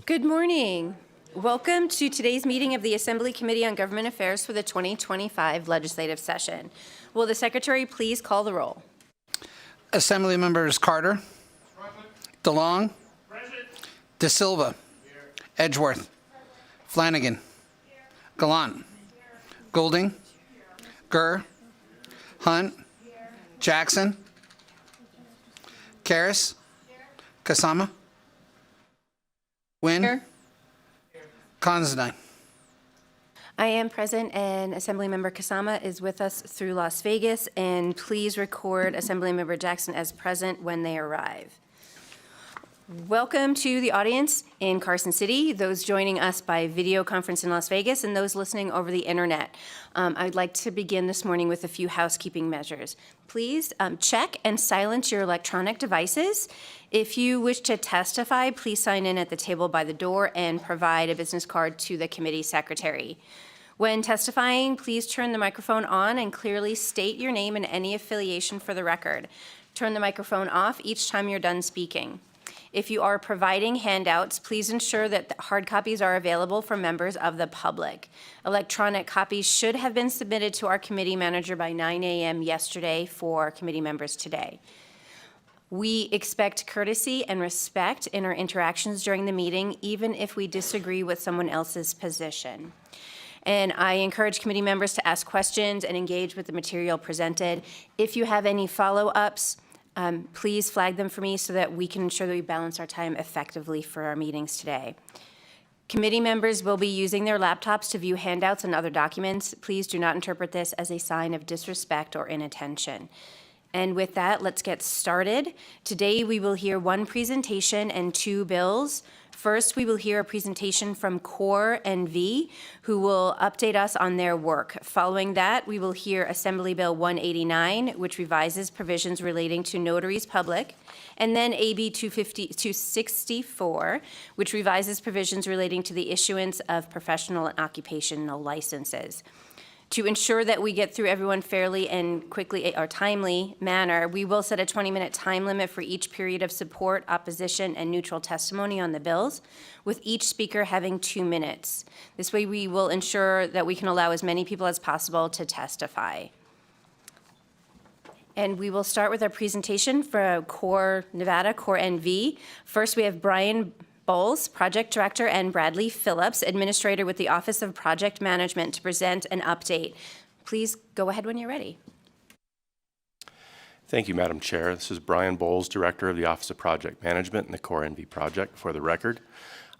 Good morning. Welcome to today's meeting of the Assembly Committee on Government Affairs for the 2025 legislative session. Will the Secretary please call the roll? Assembly members Carter, DeLong, De Silva, Edgeworth, Flanagan, Gallant, Goulding, Gurr, Hunt, Jackson, Karras, Kasama, Wynn, Considine. I am present, and Assemblymember Kasama is with us through Las Vegas, and please record Assemblymember Jackson as present when they arrive. Welcome to the audience in Carson City, those joining us by video conference in Las Vegas, and those listening over the internet. I'd like to begin this morning with a few housekeeping measures. Please check and silence your electronic devices. If you wish to testify, please sign in at the table by the door and provide a business card to the committee secretary. When testifying, please turn the microphone on and clearly state your name and any affiliation for the record. Turn the microphone off each time you're done speaking. If you are providing handouts, please ensure that the hard copies are available for members of the public. Electronic copies should have been submitted to our committee manager by 9 a.m. yesterday for committee members today. We expect courtesy and respect in our interactions during the meeting, even if we disagree with someone else's position. And I encourage committee members to ask questions and engage with the material presented. If you have any follow-ups, please flag them for me so that we can ensure that we balance our time effectively for our meetings today. Committee members will be using their laptops to view handouts and other documents. Please do not interpret this as a sign of disrespect or inattention. And with that, let's get started. Today we will hear one presentation and two bills. First, we will hear a presentation from Core NV, who will update us on their work. Following that, we will hear Assembly Bill 189, which revises provisions relating to notaries public, and then AB 264, which revises provisions relating to the issuance of professional and occupational licenses. To ensure that we get through everyone fairly and quickly or timely manner, we will set a 20-minute time limit for each period of support, opposition, and neutral testimony on the bills, with each speaker having 2 minutes. This way we will ensure that we can allow as many people as possible to testify. And we will start with our presentation for Core Nevada, Core NV. First, we have Brian Bowles, Project Director, and Bradley Phillips, Administrator with the Office of Project Management, to present an update. Please go ahead when you're ready. Thank you, Madam Chair. This is Brian Bowles, Director of the Office of Project Management and the Core NV project. For the record,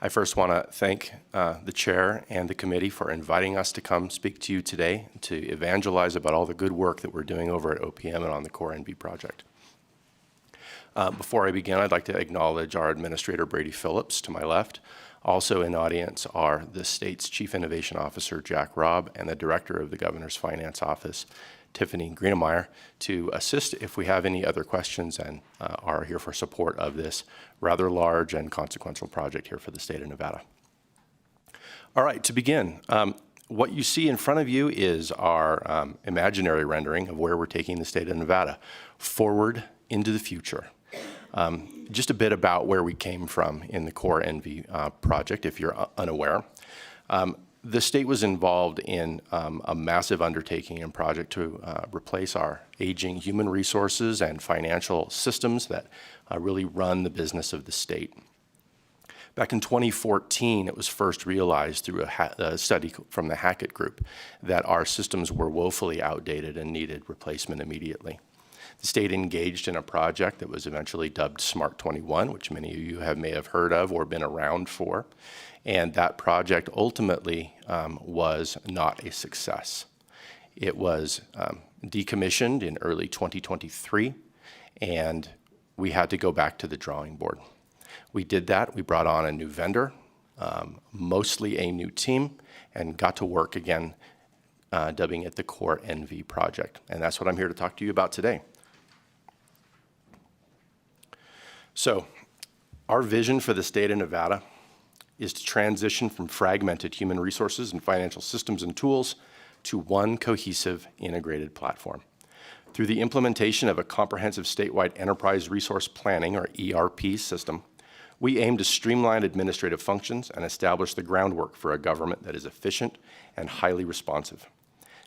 I first want to thank the Chair and the committee for inviting us to come speak to you today to evangelize about all the good work that we're doing over at OPM and on the Core NV project. Before I begin, I'd like to acknowledge our Administrator, Brady Phillips, to my left. Also in audience are the state's Chief Innovation Officer, Jack Robb, and the Director of the Governor's Finance Office, Tiffany Greenemeyer, to assist if we have any other questions, and are here for support of this rather large and consequential project here for the state of Nevada. All right, to begin, what you see in front of you is our imaginary rendering of where we're taking the state of Nevada forward into the future. Just a bit about where we came from in the Core NV project, if you're unaware. The state was involved in a massive undertaking and project to replace our aging human resources and financial systems that really run the business of the state. Back in 2014, it was first realized through a study from the Hackett Group that our systems were woefully outdated and needed replacement immediately. The state engaged in a project that was eventually dubbed Smart 21, which many of you may have heard of or been around for. And that project ultimately was not a success. It was decommissioned in early 2023, and we had to go back to the drawing board. We did that. We brought on a new vendor, mostly a new team, and got to work again, dubbing it the Core NV project. And that's what I'm here to talk to you about today. So, our vision for the state of Nevada is to transition from fragmented human resources and financial systems and tools to one cohesive integrated platform. Through the implementation of a comprehensive statewide enterprise resource planning, or ERP system, We aim to streamline administrative functions and establish the groundwork for a government that is efficient and highly responsive.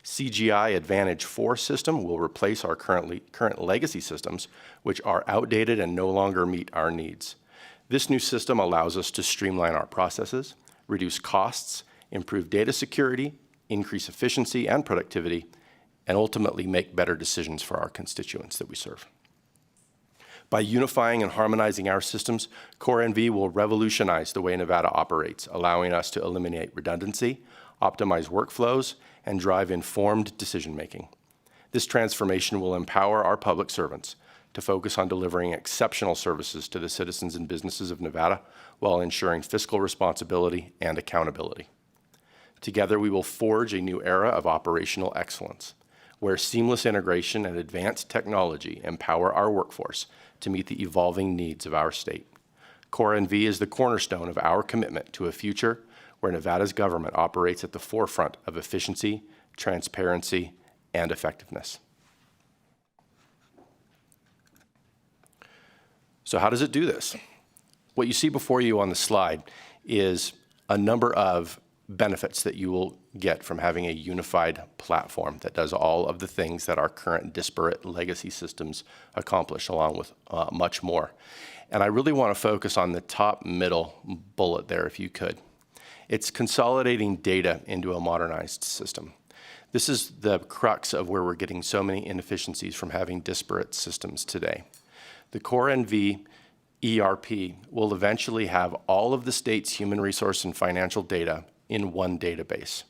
CGI Advantage 4 system will replace our current legacy systems, which are outdated and no longer meet our needs. This new system allows us to streamline our processes, reduce costs, improve data security, increase efficiency and productivity, and ultimately make better decisions for our constituents that we serve. By unifying and harmonizing our systems, CoreNV will revolutionize the way Nevada operates, allowing us to eliminate redundancy, optimize workflows, and drive informed decision-making. This transformation will empower our public servants to focus on delivering exceptional services to the citizens and businesses of Nevada while ensuring fiscal responsibility and accountability. Together, we will forge a new era of operational excellence, where seamless integration and advanced technology empower our workforce to meet the evolving needs of our state. CoreNV is the cornerstone of our commitment to a future where Nevada's government operates at the forefront of efficiency, transparency, and effectiveness. So how does it do this? What you see before you on the slide is a number of benefits that you will get from having a unified platform that does all of the things that our current disparate legacy systems accomplish, along with much more. And I really want to focus on the top middle bullet there, if you could. It's consolidating data into a modernized system. This is the crux of where we're getting so many inefficiencies from having disparate systems today. The CoreNV ERP will eventually have all of the state's human resource and financial data in one database.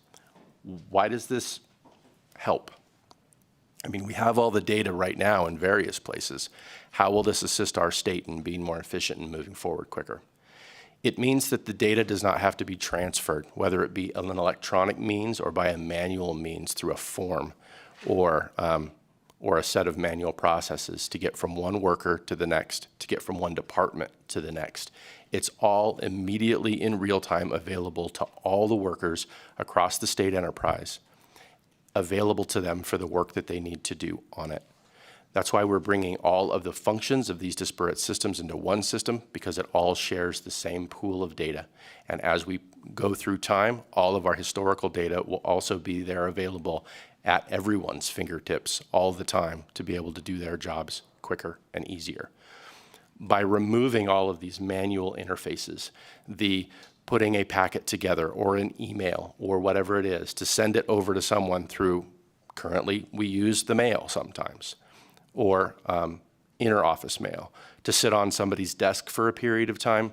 Why does this help? I mean, we have all the data right now in various places. How will this assist our state in being more efficient and moving forward quicker? It means that the data does not have to be transferred, whether it be an electronic means or by a manual means through a form or a set of manual processes to get from one worker to the next, to get from one department to the next. It's all immediately in real time available to all the workers across the state enterprise, available to them for the work that they need to do on it. That's why we're bringing all of the functions of these disparate systems into one system, because it all shares the same pool of data. And as we go through time, all of our historical data will also be there available at everyone's fingertips all the time to be able to do their jobs quicker and easier. By removing all of these manual interfaces, the putting a packet together or an email or whatever it is to send it over to someone through, currently we use the mail sometimes, or inter-office mail, to sit on somebody's desk for a period of time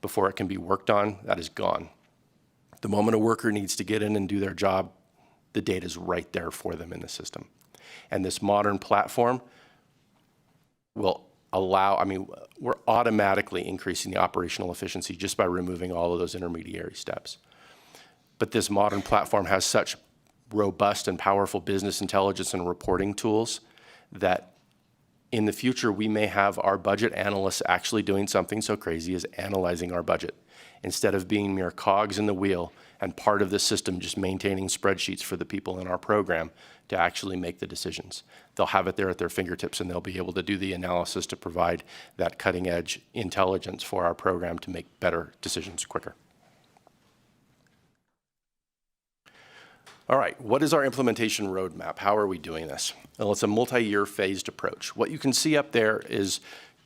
before it can be worked on, that is gone. The moment a worker needs to get in and do their job, the data is right there for them in the system. And this modern platform will allow, I mean, we're automatically increasing the operational efficiency just by removing all of those intermediary steps. But this modern platform has such robust and powerful business intelligence and reporting tools that in the future, we may have our budget analysts actually doing something so crazy as analyzing our budget, instead of being mere cogs in the wheel and part of the system just maintaining spreadsheets for the people in our program to actually make the decisions. They'll have it there at their fingertips, and they'll be able to do the analysis to provide that cutting-edge intelligence for our program to make better decisions quicker. All right, what is our implementation roadmap? How are we doing this? Well, it's a multi-year phased approach. What you can see up there is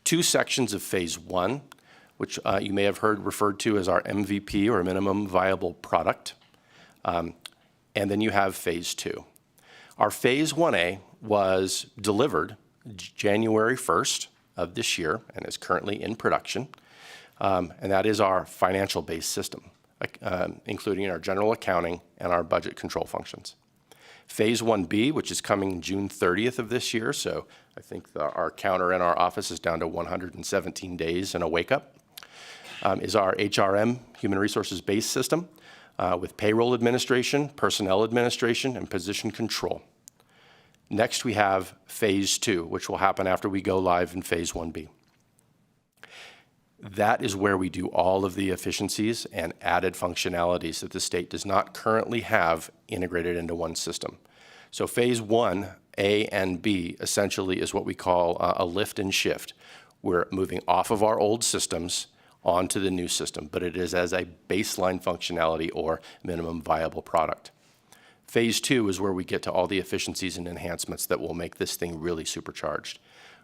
two sections of phase one, which you may have heard referred to as our MVP, or minimum viable product. And then you have phase two. Our phase 1A was delivered January 1st of this year and is currently in production. And that is our financial-based system, including our general accounting and our budget control functions. Phase 1B, which is coming June 30th of this year, so I think our counter in our office is down to 117 days and a wake-up, is our HRM, human resources-based system, with payroll administration, personnel administration, and position control. Next, we have phase 2, which will happen after we go live in phase 1B. That is where we do all of the efficiencies and added functionalities that the state does not currently have integrated into one system. So phase 1, A and B, essentially is what we call a lift and shift. We're moving off of our old systems onto the new system, but it is as a baseline functionality or minimum viable product. Phase 2 is where we get to all the efficiencies and enhancements that will make this thing really supercharged.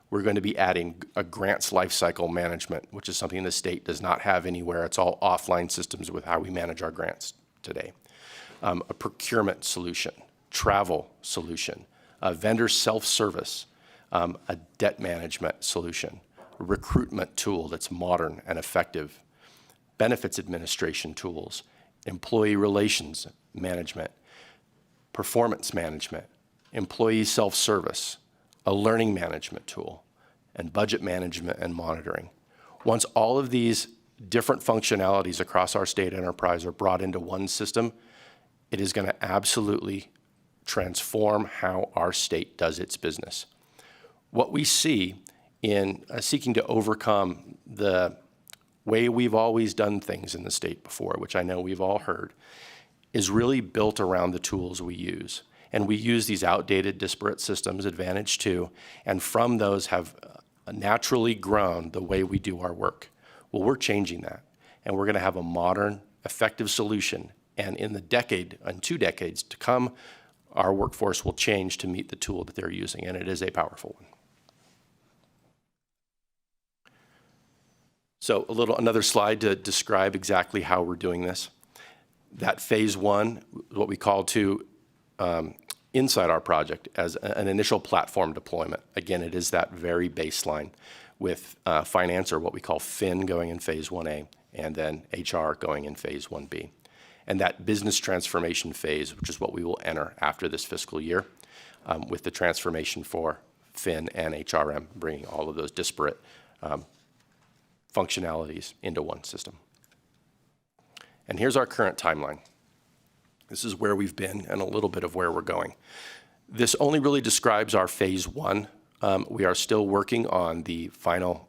We're going to be adding a grants lifecycle management, which is something the state does not have anywhere. It's all offline systems with how we manage our grants today. A procurement solution, travel solution, a vendor self-service, a debt management solution, a recruitment tool that's modern and effective, benefits administration tools, employee relations management, performance management, employee self-service, a learning management tool, and budget management and monitoring. Once all of these different functionalities across our state enterprise are brought into one system, it is going to absolutely transform how our state does its business. What we see in seeking to overcome the way we've always done things in the state before, which I know we've all heard, is really built around the tools we use. And we use these outdated, disparate systems, Advantage 2, and from those have naturally grown the way we do our work. Well, we're changing that, and we're going to have a modern, effective solution. And in the decade and 2 decades to come, our workforce will change to meet the tool that they're using, and it is a powerful one. So another slide to describe exactly how we're doing this. That phase 1, what we call to inside our project as an initial platform deployment. Again, it is that very baseline with finance, or what we call fin, going in phase 1A, and then HR going in phase 1B. And that business transformation phase, which is what we will enter after this fiscal year, with the transformation for fin and HRM, bringing all of those disparate functionalities into one system. And here's our current timeline. This is where we've been and a little bit of where we're going. This only really describes our phase 1. We are still working on the final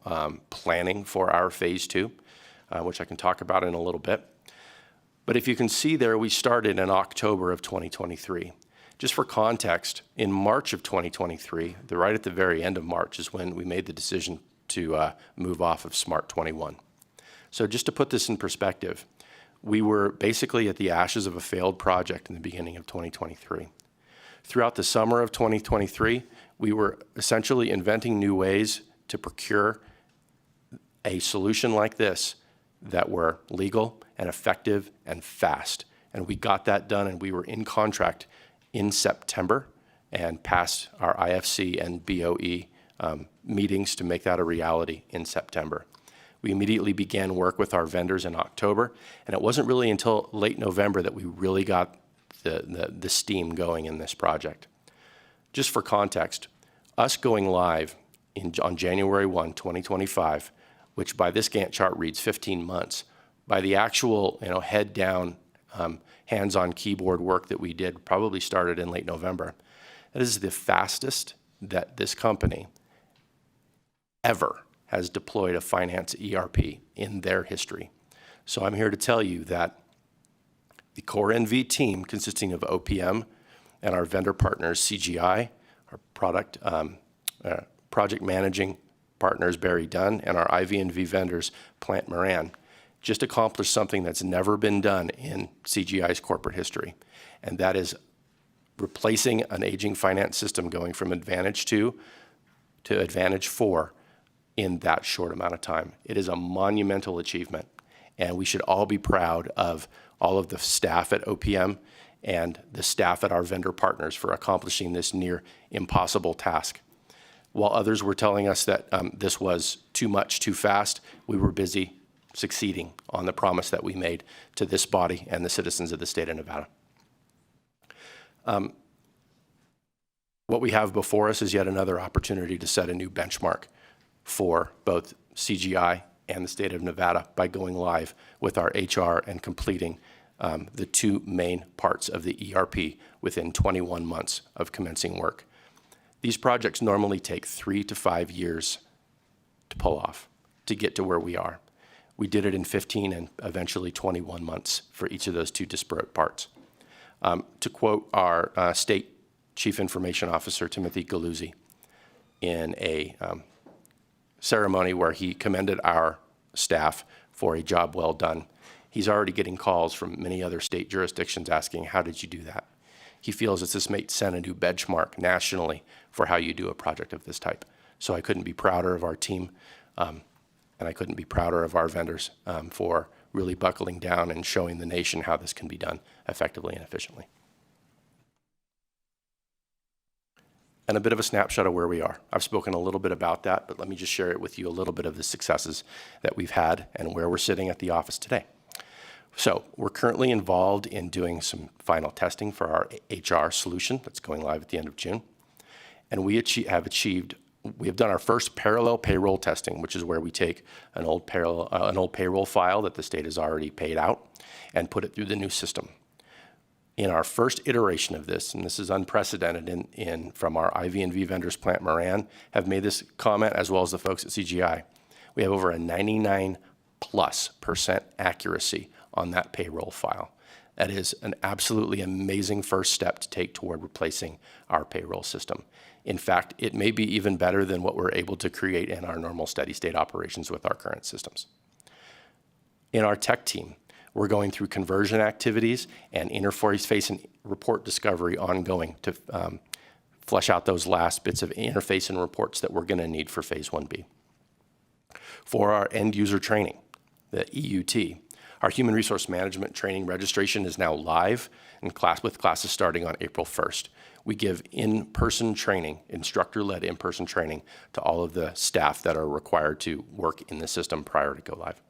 planning for our phase 2, which I can talk about in a little bit. But if you can see there, we started in October of 2023. Just for context, in March of 2023, right at the very end of March, is when we made the decision to move off of Smart 21. So just to put this in perspective, we were basically at the ashes of a failed project in the beginning of 2023. Throughout the summer of 2023, we were essentially inventing new ways to procure a solution like this that were legal and effective and fast. And we got that done, and we were in contract in September and passed our IFC and BOE meetings to make that a reality in September. We immediately began work with our vendors in October, and it wasn't really until late November that we really got the steam going in this project. Just for context, us going live on January 1, 2025, which by this Gantt chart reads 15 months, by the actual head down, hands-on keyboard work that we did probably started in late November. That is the fastest that this company ever has deployed a finance ERP in their history. So I'm here to tell you that the core NV team, consisting of OPM and our vendor partners, CGI, our project managing partners, Barry Dunn, and our IV&V vendors, Plant Moran, just accomplished something that's never been done in CGI's corporate history. And that is replacing an aging finance system going from Advantage 2 to Advantage 4 in that short amount of time. It is a monumental achievement, and we should all be proud of all of the staff at OPM and the staff at our vendor partners for accomplishing this near impossible task. While others were telling us that this was too much, too fast, we were busy succeeding on the promise that we made to this body and the citizens of the state of Nevada. What we have before us is yet another opportunity to set a new benchmark for both CGI and the state of Nevada by going live with our HR and completing the 2 main parts of the ERP within 21 months of commencing work. These projects normally take 3 to 5 years to pull off, to get to where we are. We did it in 15 and eventually 21 months for each of those 2 disparate parts. To quote our state Chief Information Officer, Timothy Galuzzi, in a ceremony where he commended our staff for a job well done. He's already getting calls from many other state jurisdictions asking, how did you do that? He feels that this may set a new benchmark nationally for how you do a project of this type. So I couldn't be prouder of our team, and I couldn't be prouder of our vendors for really buckling down and showing the nation how this can be done effectively and efficiently. And a bit of a snapshot of where we are. I've spoken a little bit about that, but let me just share it with you a little bit of the successes that we've had and where we're sitting at the office today. So we're currently involved in doing some final testing for our HR solution that's going live at the end of June. And we have done our first parallel payroll testing, which is where we take an old payroll file that the state has already paid out and put it through the new system. In our first iteration of this, and this is unprecedented from our IV&V vendors, Plant Moran, have made this comment, as well as the folks at CGI. We have over a 99+% accuracy on that payroll file. That is an absolutely amazing first step to take toward replacing our payroll system. In fact, it may be even better than what we're able to create in our normal steady state operations with our current systems. In our tech team, we're going through conversion activities and interface and report discovery ongoing to flesh out those last bits of interface and reports that we're going to need for Phase 1B. For our end user training, the EUT, our human resource management training registration is now live with classes starting on April 1st. We give in-person training, instructor-led in-person training to all of the staff that are required to work in the system prior to go live.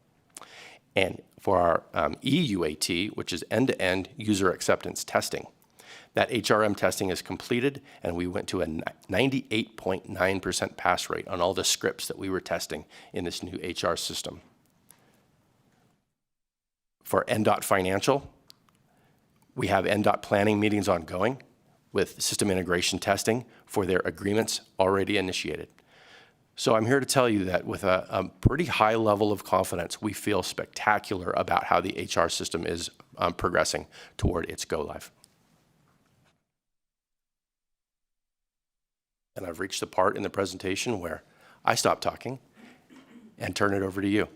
And for our EUAT, which is end-to-end user acceptance testing, that HRM testing is completed, and we went to a 98.9% pass rate on all the scripts that we were testing in this new HR system. For NDOT Financial, we have NDOT planning meetings ongoing with system integration testing for their agreements already initiated. So I'm here to tell you that with a pretty high level of confidence, we feel spectacular about how the HR system is progressing toward its go live. And I've reached the part in the presentation where I stop talking and turn it over to you.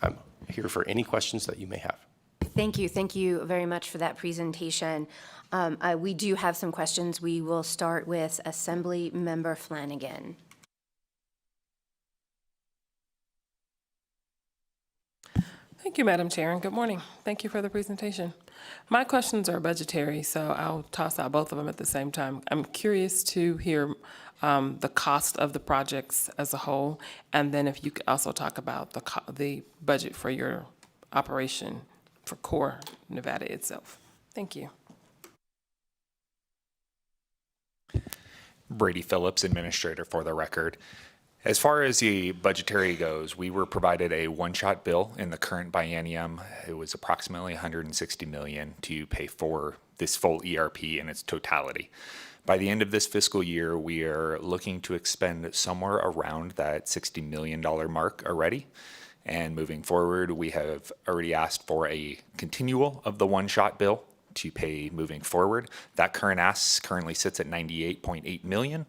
I'm here for any questions that you may have. Thank you. Thank you very much for that presentation. We do have some questions. We will start with Assembly Member Flanagan. Thank you, Madam Chair, and good morning. Thank you for the presentation. My questions are budgetary, so I'll toss out both of them at the same time. I'm curious to hear the cost of the projects as a whole, and then if you could also talk about the budget for your operation for core Nevada itself. Thank you. Brady Phillips, Administrator for the record. As far as the budgetary goes, we were provided a one-shot bill in the current biennium. It was approximately $160 million to pay for this full ERP in its totality. By the end of this fiscal year, we are looking to expend somewhere around that $60 million mark already. And moving forward, we have already asked for a continual of the one-shot bill to pay moving forward. That current ask currently sits at $98.8 million.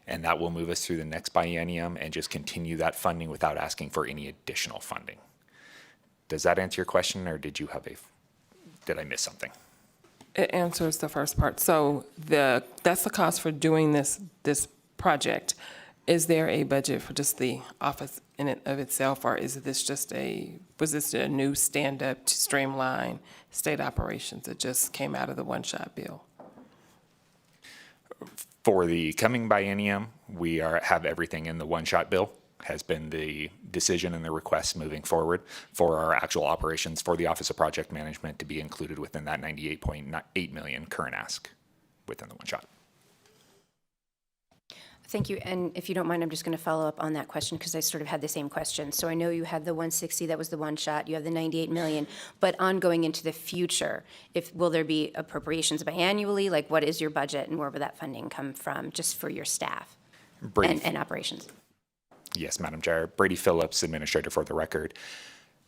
And that will move us through the next biennium and just continue that funding without asking for any additional funding. Does that answer your question, or did I miss something? It answers the first part. So that's the cost for doing this project. Is there a budget for just the office in and of itself, or was this a new stand-up to streamline state operations that just came out of the one-shot bill? For the coming biennium, we have everything in the one-shot bill, has been the decision and the request moving forward for our actual operations for the Office of Project Management to be included within that $98.8 million current ask within the one-shot. Thank you. And if you don't mind, I'm just going to follow up on that question because I sort of had the same question. So I know you had the 160, that was the one shot. You have the 98 million, but ongoing into the future, will there be appropriations biannually? Like, what is your budget and where will that funding come from just for your staff and operations? Yes, Madam Chair. Brady Phillips, Administrator for the record.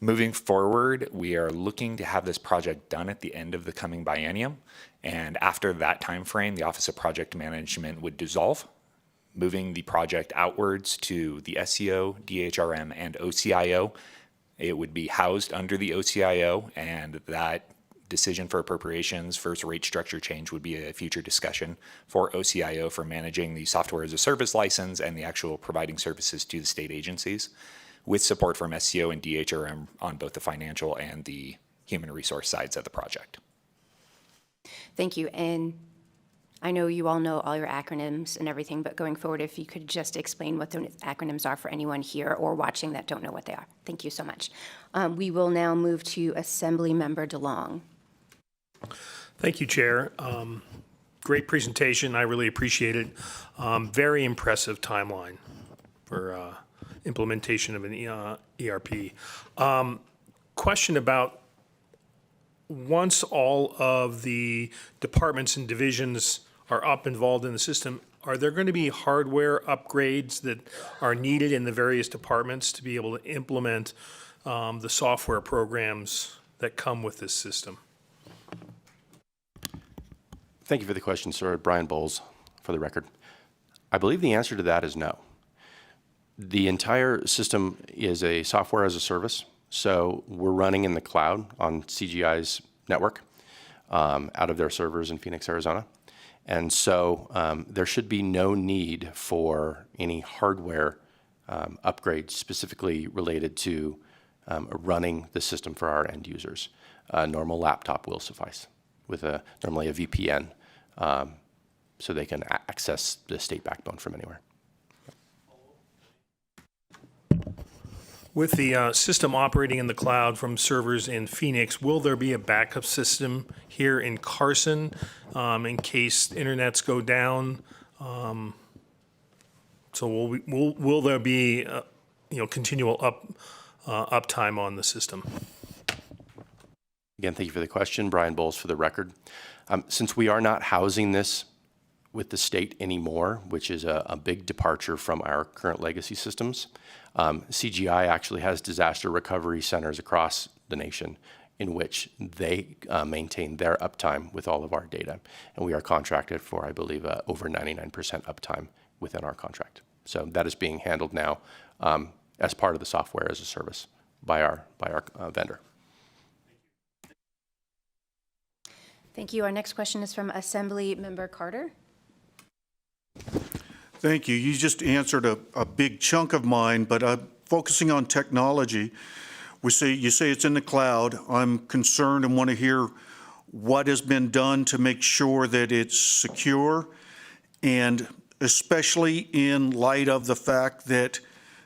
Moving forward, we are looking to have this project done at the end of the coming biennium. And after that time frame, the Office of Project Management would dissolve, moving the project outwards to the SEO, DHRM, and OCIO It would be housed under the OCIO, and that decision for appropriations, first rate structure change, would be a future discussion for OCIO for managing the software as a service license and the actual providing services to the state agencies, with support from SCO and DHRM on both the financial and the human resource sides of the project. Thank you. And I know you all know all your acronyms and everything, but going forward, if you could just explain what those acronyms are for anyone here or watching that don't know what they are. Thank you so much. We will now move to Assemblymember DeLong. Thank you, Chair. Great presentation. I really appreciate it. Very impressive timeline for implementation of an ERP. Question about once all of the departments and divisions are up involved in the system, are there going to be hardware upgrades that are needed in the various departments to be able to implement the software programs that come with this system? Thank you for the question, sir. Brian Bowles, for the record. I believe the answer to that is no. The entire system is a software as a service, so we're running in the cloud on CGI's network out of their servers in Phoenix, Arizona. And so there should be no need for any hardware upgrades specifically related to running the system for our end users. A normal laptop will suffice with normally a VPN so they can access the state backbone from anywhere. With the system operating in the cloud from servers in Phoenix, will there be a backup system here in Carson in case internets go down? So will there be continual uptime on the system? Again, thank you for the question. Brian Bowles for the record. Since we are not housing this with the state anymore, which is a big departure from our current legacy systems, CGI actually has disaster recovery centers across the nation in which they maintain their uptime with all of our data. And we are contracted for, I believe, over 99% uptime within our contract. So that is being handled now as part of the software as a service by our vendor. Thank you. Our next question is from Assemblymember Carter. Thank you. You just answered a big chunk of mine, but focusing on technology, you say it's in the cloud. I'm concerned and want to hear what has been done to make sure that it's secure, and especially in light of the fact that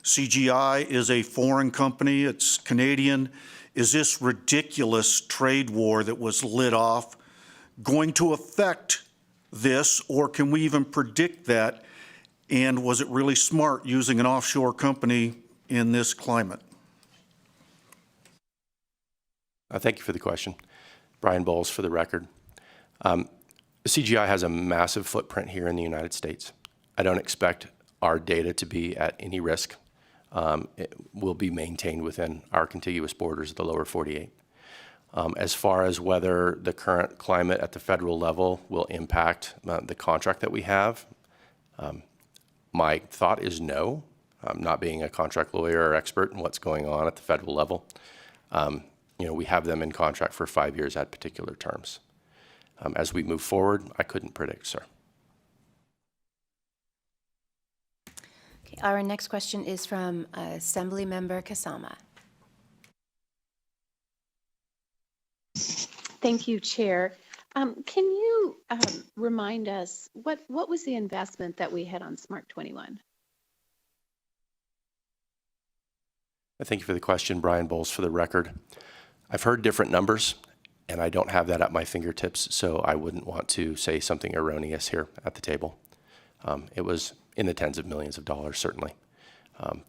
CGI is a foreign company, it's Canadian. Is this ridiculous trade war that was lit off going to affect this, or can we even predict that? And was it really smart using an offshore company in this climate? Thank you for the question. Brian Bowles for the record. CGI has a massive footprint here in the United States. I don't expect our data to be at any risk. It will be maintained within our contiguous borders of the lower 48. As far as whether the current climate at the federal level will impact the contract that we have, my thought is no. Not being a contract lawyer or expert in what's going on at the federal level, we have them in contract for 5 years at particular terms. As we move forward, I couldn't predict, sir. Okay, our next question is from Assemblymember Kasama. Thank you, Chair. Can you remind us what was the investment that we had on Smart 21? Thank you for the question, Brian Bowles, for the record. I've heard different numbers, and I don't have that at my fingertips, so I wouldn't want to say something erroneous here at the table. It was in the tens of millions of dollars, certainly.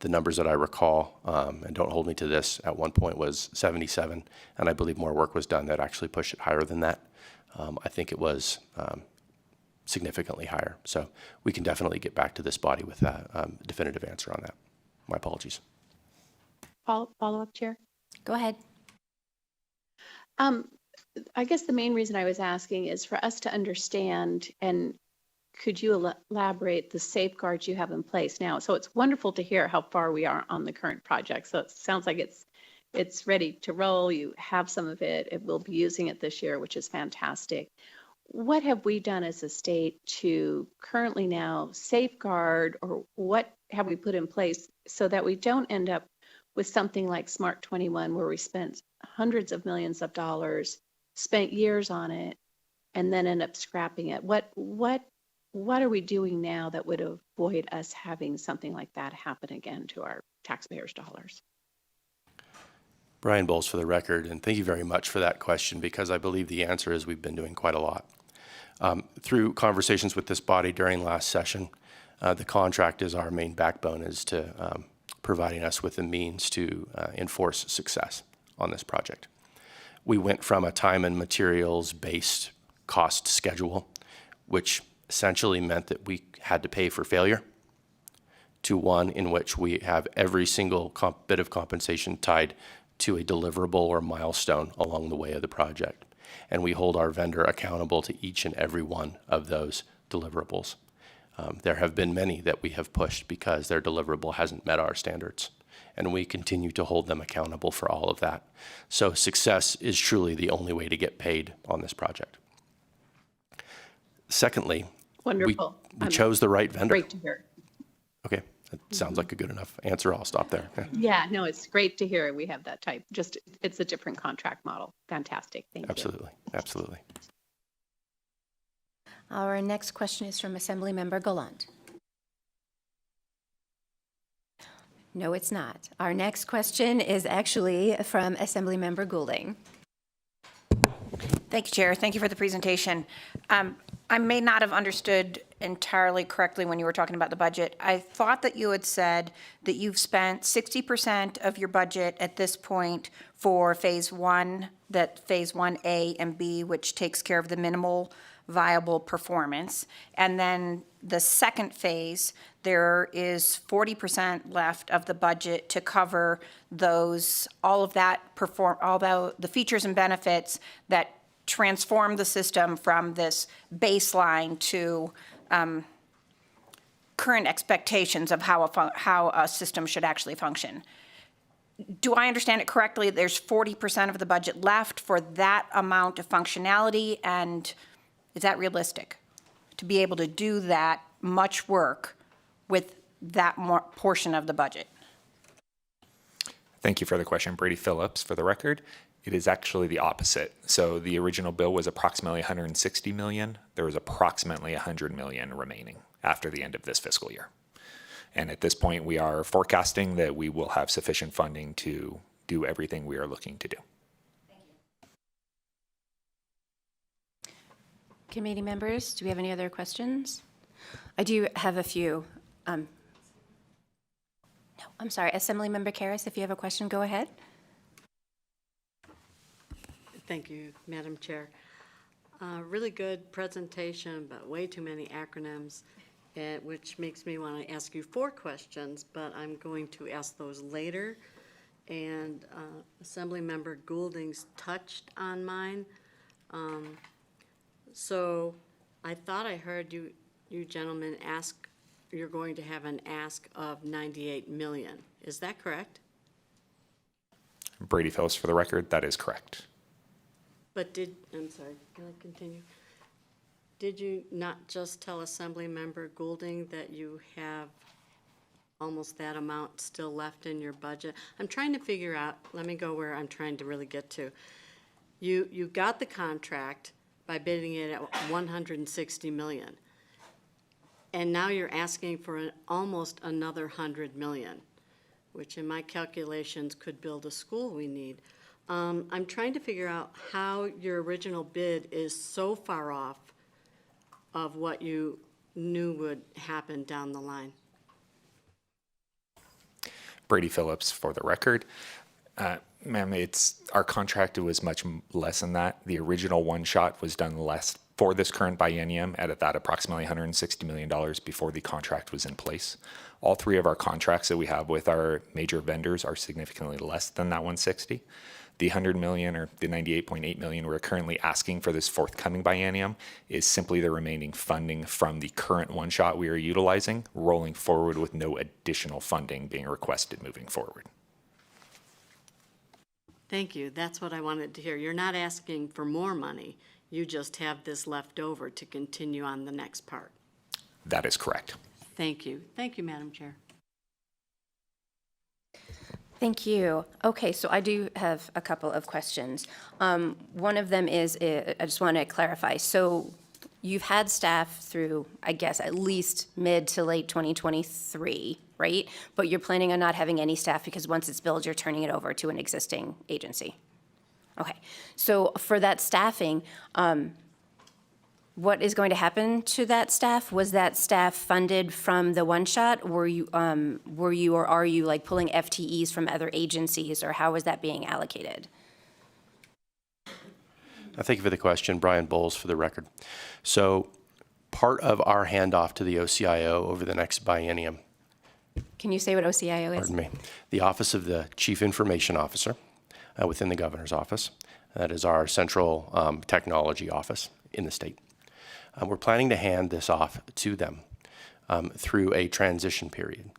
The numbers that I recall, and don't hold me to this, at one point was 77, and I believe more work was done that actually pushed it higher than that. I think it was significantly higher. So we can definitely get back to this body with a definitive answer on that. My apologies. Follow-up, Chair? Go ahead. I guess the main reason I was asking is for us to understand, and could you elaborate the safeguards you have in place now? So it's wonderful to hear how far we are on the current project. So it sounds like it's it's ready to roll. You have some of it. It will be using it this year, which is fantastic. What have we done as a state to currently now safeguard, or what have we put in place so that we don't end up with something like Smart 21, where we spent hundreds of millions of dollars, spent years on it, and then end up scrapping it? What are we doing now that would avoid us having something like that happen again to our taxpayers' dollars? Brian Bowles for the record, and thank you very much for that question, because I believe the answer is we've been doing quite a lot. Through conversations with this body during last session, the contract is our main backbone as to providing us with the means to enforce success on this project. We went from a time and materials-based cost schedule, which essentially meant that we had to pay for failure, to one in which we have every single bit of compensation tied to a deliverable or milestone along the way of the project. And we hold our vendor accountable to each and every one of those deliverables. There have been many that we have pushed because their deliverable hasn't met our standards, and we continue to hold them accountable for all of that. So success is truly the only way to get paid on this project. Secondly, Wonderful. we chose the right vendor. Great to hear. Okay, that sounds like a good enough answer. I'll stop there. Yeah, no, it's great to hear we have that type. Just, it's a different contract model. Fantastic. Thank you. Absolutely, absolutely. Our next question is from Assemblymember Gallant. No, it's not. Our next question is actually from Assemblymember Goulding. Thank you, Chair. Thank you for the presentation. I may not have understood entirely correctly when you were talking about the budget. I thought that you had said that you've spent 60% of your budget at this point for Phase 1, that Phase 1A and B, which takes care of the minimal viable performance. And then the second phase, there is 40% left of the budget to cover those, all of that although the features and benefits that transform the system from this baseline to current expectations of how a system should actually function. Do I understand it correctly? There's 40% of the budget left for that amount of functionality, and is that realistic to be able to do that much work with that more portion of the budget? Thank you for the question, Brady Phillips. For the record, it is actually the opposite. So the original bill was approximately 160 million. There was approximately 100 million remaining after the end of this fiscal year. And at this point, we are forecasting that we will have sufficient funding to do everything we are looking to do. Committee members, do we have any other questions? I do have a few. No, I'm sorry. Assemblymember Karras, if you have a question, go ahead. Thank you, Madam Chair. Really good presentation, but way too many acronyms, which makes me want to ask you 4 questions, but I'm going to ask those later. And Assemblymember Goulding's touched on mine. So I thought I heard you gentlemen ask, you're going to have an ask of 98 million. Is that correct? Brady Phillips, for the record, that is correct. But I'm sorry, can I continue? Did you not just tell Assemblymember Goulding that you have almost that amount still left in your budget? I'm trying to figure out, let me go where I'm trying to really get to. You got the contract by bidding it at 160 million. And now you're asking for almost another 100 million, which in my calculations could build a school we need. I'm trying to figure out how your original bid is so far off of what you knew would happen down the line. Brady Phillips, for the record. Ma'am, our contract was much less than that. The original one shot was done less for this current biennium at that approximately $160 million before the contract was in place. All 3 of our contracts that we have with our major vendors are significantly less than that 160. The 100 million or the 98.8 million we're currently asking for this forthcoming biennium is simply the remaining funding from the current one shot we are utilizing, rolling forward with no additional funding being requested moving forward. Thank you. That's what I wanted to hear. You're not asking for more money. You just have this left over to continue on the next part. That is correct. Thank you. Thank you, Madam Chair. Thank you. Okay, so I do have a couple of questions. One of them is, I just want to clarify. So you've had staff through, I guess, at least mid to late 2023, right? But you're planning on not having any staff because once it's billed, you're turning it over to an existing agency. Okay, so for that staffing, what is going to happen to that staff? Was that staff funded from the one shot? Were you or are you like pulling FTEs from other agencies, or how is that being allocated? Thank you for the question. Brian Bowles for the record. So part of our handoff to the OCIO over the next biennium, Can you say what OCIO is? pardon me, the Office of the Chief Information Officer within the governor's office. That is our central technology office in the state. We're planning to hand this off to them through a transition period.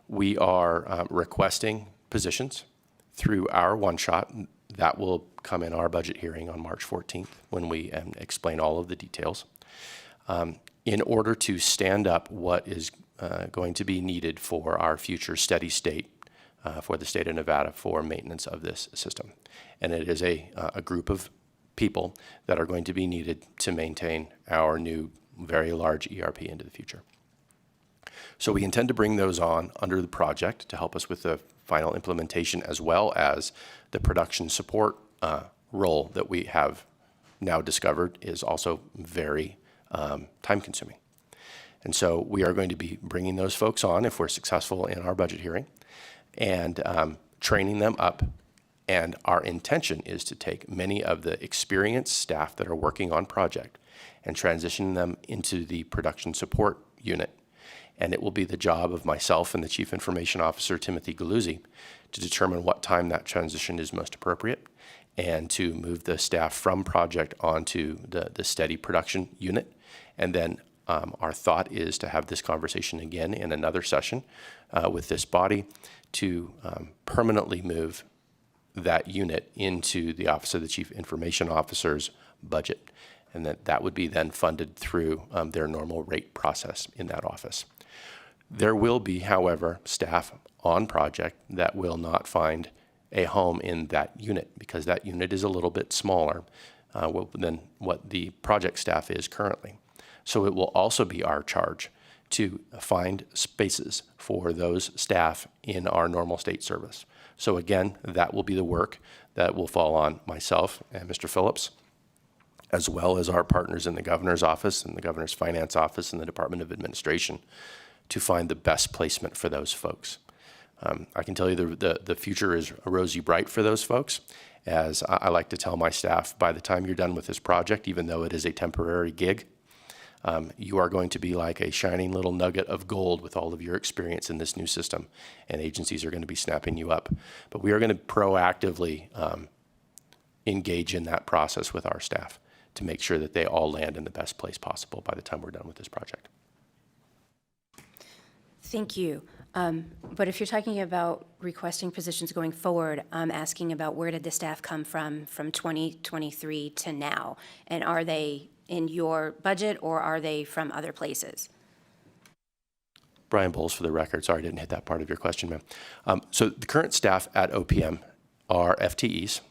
We are requesting positions through our one-shot. That will come in our budget hearing on March 14th when we explain all of the details. In order to stand up what is going to be needed for our future steady state for the state of Nevada for maintenance of this system. And it is a group of people that are going to be needed to maintain our new very large ERP into the future. So we intend to bring those on under the project to help us with the final implementation, as well as the production support role that we have now discovered is also very time consuming. And so we are going to be bringing those folks on if we're successful in our budget hearing and training them up. And our intention is to take many of the experienced staff that are working on project and transition them into the production support unit. And it will be the job of myself and the Chief Information Officer, Timothy Galuzzi, to determine what time that transition is most appropriate and to move the staff from project onto the steady production unit. And then our thought is to have this conversation again in another session with this body to permanently move that unit into the Office of the Chief Information Officer's budget, and that would be then funded through their normal rate process in that office. There will be, however, staff on project that will not find a home in that unit because that unit is a little bit smaller than what the project staff is currently. So it will also be our charge to find spaces for those staff in our normal state service. So again, that will be the work that will fall on myself and Mr. Phillips, as well as our partners in the governor's office and the governor's finance office and the Department of Administration to find the best placement for those folks. I can tell you the future is rosy bright for those folks. As I like to tell my staff, by the time you're done with this project, even though it is a temporary gig, you are going to be like a shining little nugget of gold with all of your experience in this new system, and agencies are going to be snapping you up. But we are going to proactively engage in that process with our staff to make sure that they all land in the best place possible by the time we're done with this project. Thank you. But if you're talking about requesting positions going forward, I'm asking about where did the staff come from 2023 to now? And are they in your budget or are they from other places? Brian Bowles for the record. Sorry, I didn't hit that part of your question, ma'am. So the current staff at OPM are FTEs.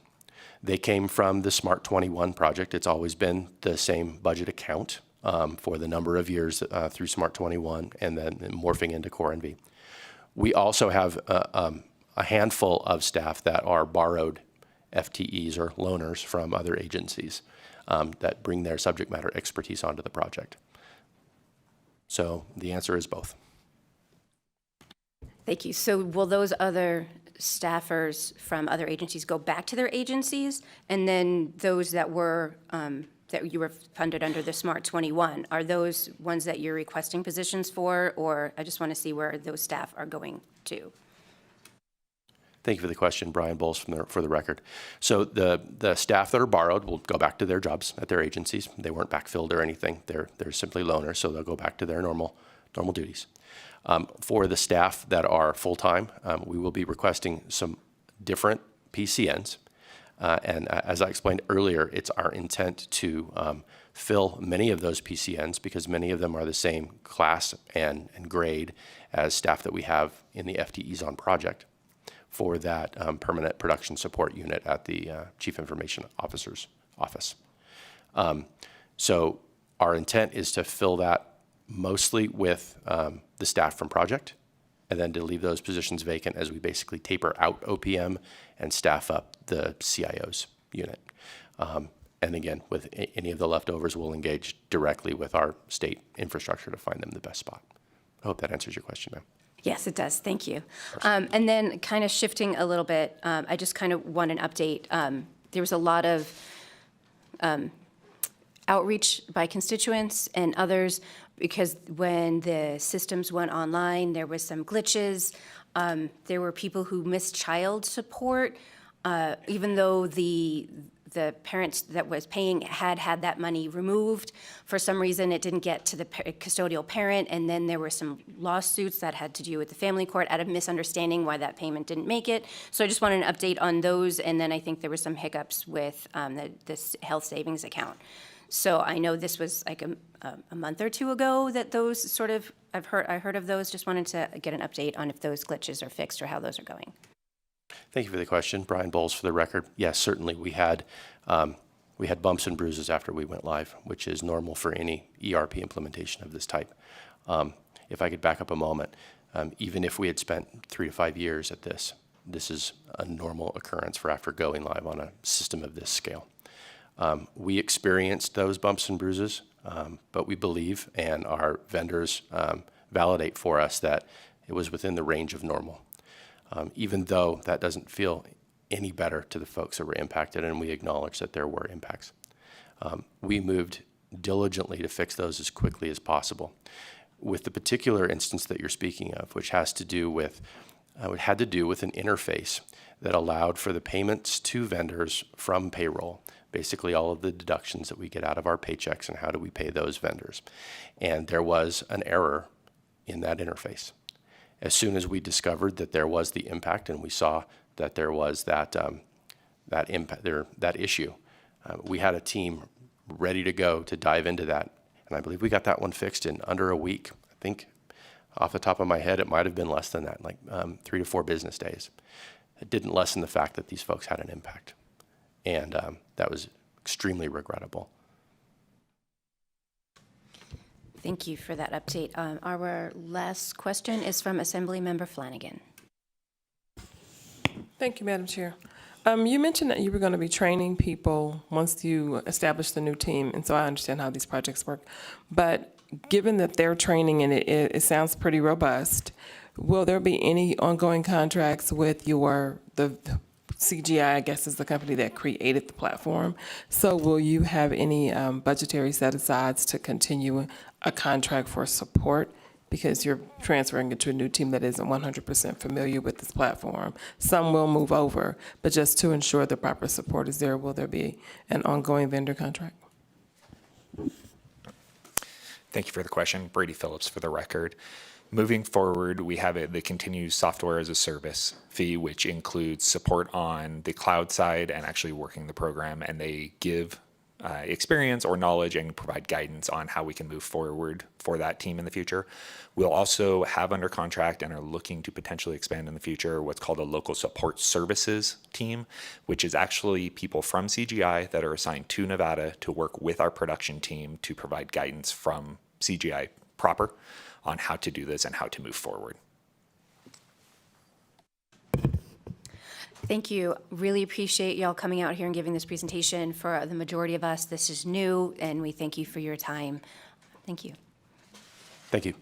They came from the Smart 21 project. It's always been the same budget account for the number of years through Smart 21 and then morphing into Core NV. We also have a handful of staff that are borrowed FTEs or loaners from other agencies that bring their subject matter expertise onto the project. So the answer is both. Thank you. So will those other staffers from other agencies go back to their agencies? And then those that were that you were funded under the Smart 21, are those ones that you're requesting positions for? Or I just want to see where those staff are going to. Thank you for the question, Brian Bowles for the record. So the staff that are borrowed will go back to their jobs at their agencies. They weren't backfilled or anything. They're simply loaners, so they'll go back to their normal duties. For the staff that are full-time, we will be requesting some different PCNs And as I explained earlier, it's our intent to fill many of those PCNs because many of them are the same class and grade as staff that we have in the FTEs on project for that permanent production support unit at the Chief Information Officer's office. So our intent is to fill that mostly with the staff from project, and then to leave those positions vacant as we basically taper out OPM and staff up the CIO's unit. And again, with any of the leftovers, we'll engage directly with our state infrastructure to find them the best spot. I hope that answers your question, ma'am. Yes, it does. Thank you. And then kind of shifting a little bit, I just kind of want an update. There was a lot of outreach by constituents and others because when the systems went online, there was some glitches. There were people who missed child support, even though the parents that was paying had that money removed. For some reason, it didn't get to the custodial parent, and then there were some lawsuits that had to do with the family court out of misunderstanding why that payment didn't make it. So I just wanted an update on those, and then I think there were some hiccups with this health savings account. So I know this was like a month or two ago that those sort of, I heard of those. Just wanted to get an update on if those glitches are fixed or how those are going. Thank you for the question. Brian Bowles for the record. Yes, certainly we had bumps and bruises after we went live, which is normal for any ERP implementation of this type. If I could back up a moment, even if we had spent 3 to 5 years at this, this is a normal occurrence for after going live on a system of this scale. We experienced those bumps and bruises, but we believe, and our vendors validate for us, that it was within the range of normal. Even though that doesn't feel any better to the folks that were impacted, and we acknowledge that there were impacts. We moved diligently to fix those as quickly as possible. With the particular instance that you're speaking of, which has to do with, it had to do with an interface that allowed for the payments to vendors from payroll, basically all of the deductions that we get out of our paychecks and how do we pay those vendors. And there was an error in that interface. As soon as we discovered that there was the impact and we saw that there was that issue, we had a team ready to go to dive into that. And I believe we got that one fixed in under a week. I think off the top of my head, it might have been less than that, like 3 to 4 business days. It didn't lessen the fact that these folks had an impact. And that was extremely regrettable. Thank you for that update. Our last question is from Assemblymember Flanagan. Thank you, Madam Chair. You mentioned that you were going to be training people once you establish the new team, and so I understand how these projects work. But given that they're training and it sounds pretty robust, will there be any ongoing contracts with the CGI, I guess, is the company that created the platform? So will you have any budgetary set-asides to continue a contract for support because you're transferring it to a new team that isn't 100% familiar with this platform? Some will move over, but just to ensure the proper support is there, will there be an ongoing vendor contract? Thank you for the question. Brady Phillips for the record. Moving forward, we have the continued software as a service fee, which includes support on the cloud side and actually working the program, and they give experience or knowledge and provide guidance on how we can move forward for that team in the future. We'll also have under contract and are looking to potentially expand in the future what's called a local support services team, which is actually people from CGI that are assigned to Nevada to work with our production team to provide guidance from CGI proper on how to do this and how to move forward. Thank you. Really appreciate y'all coming out here and giving this presentation. For the majority of us, this is new, and we thank you for your time. Thank you. Thank you.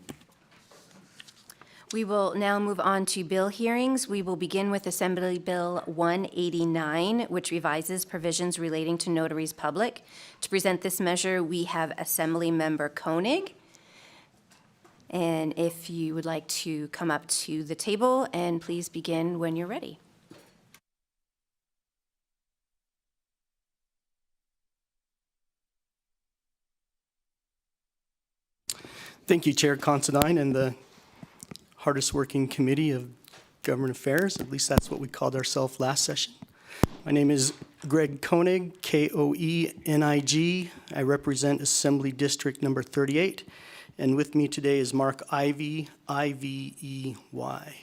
We will now move on to bill hearings. We will begin with Assembly Bill 189, which revises provisions relating to notaries public. To present this measure, we have Assemblymember Koenig. And if you would like to come up to the table, and please begin when you're ready. Thank you, Chair Considine and the hardest working committee of government affairs. At least that's what we called ourselves last session. My name is Greg Koenig, Koenig. I represent Assembly District Number 38, and with me today is Mark Ivey, I-V-E-Y.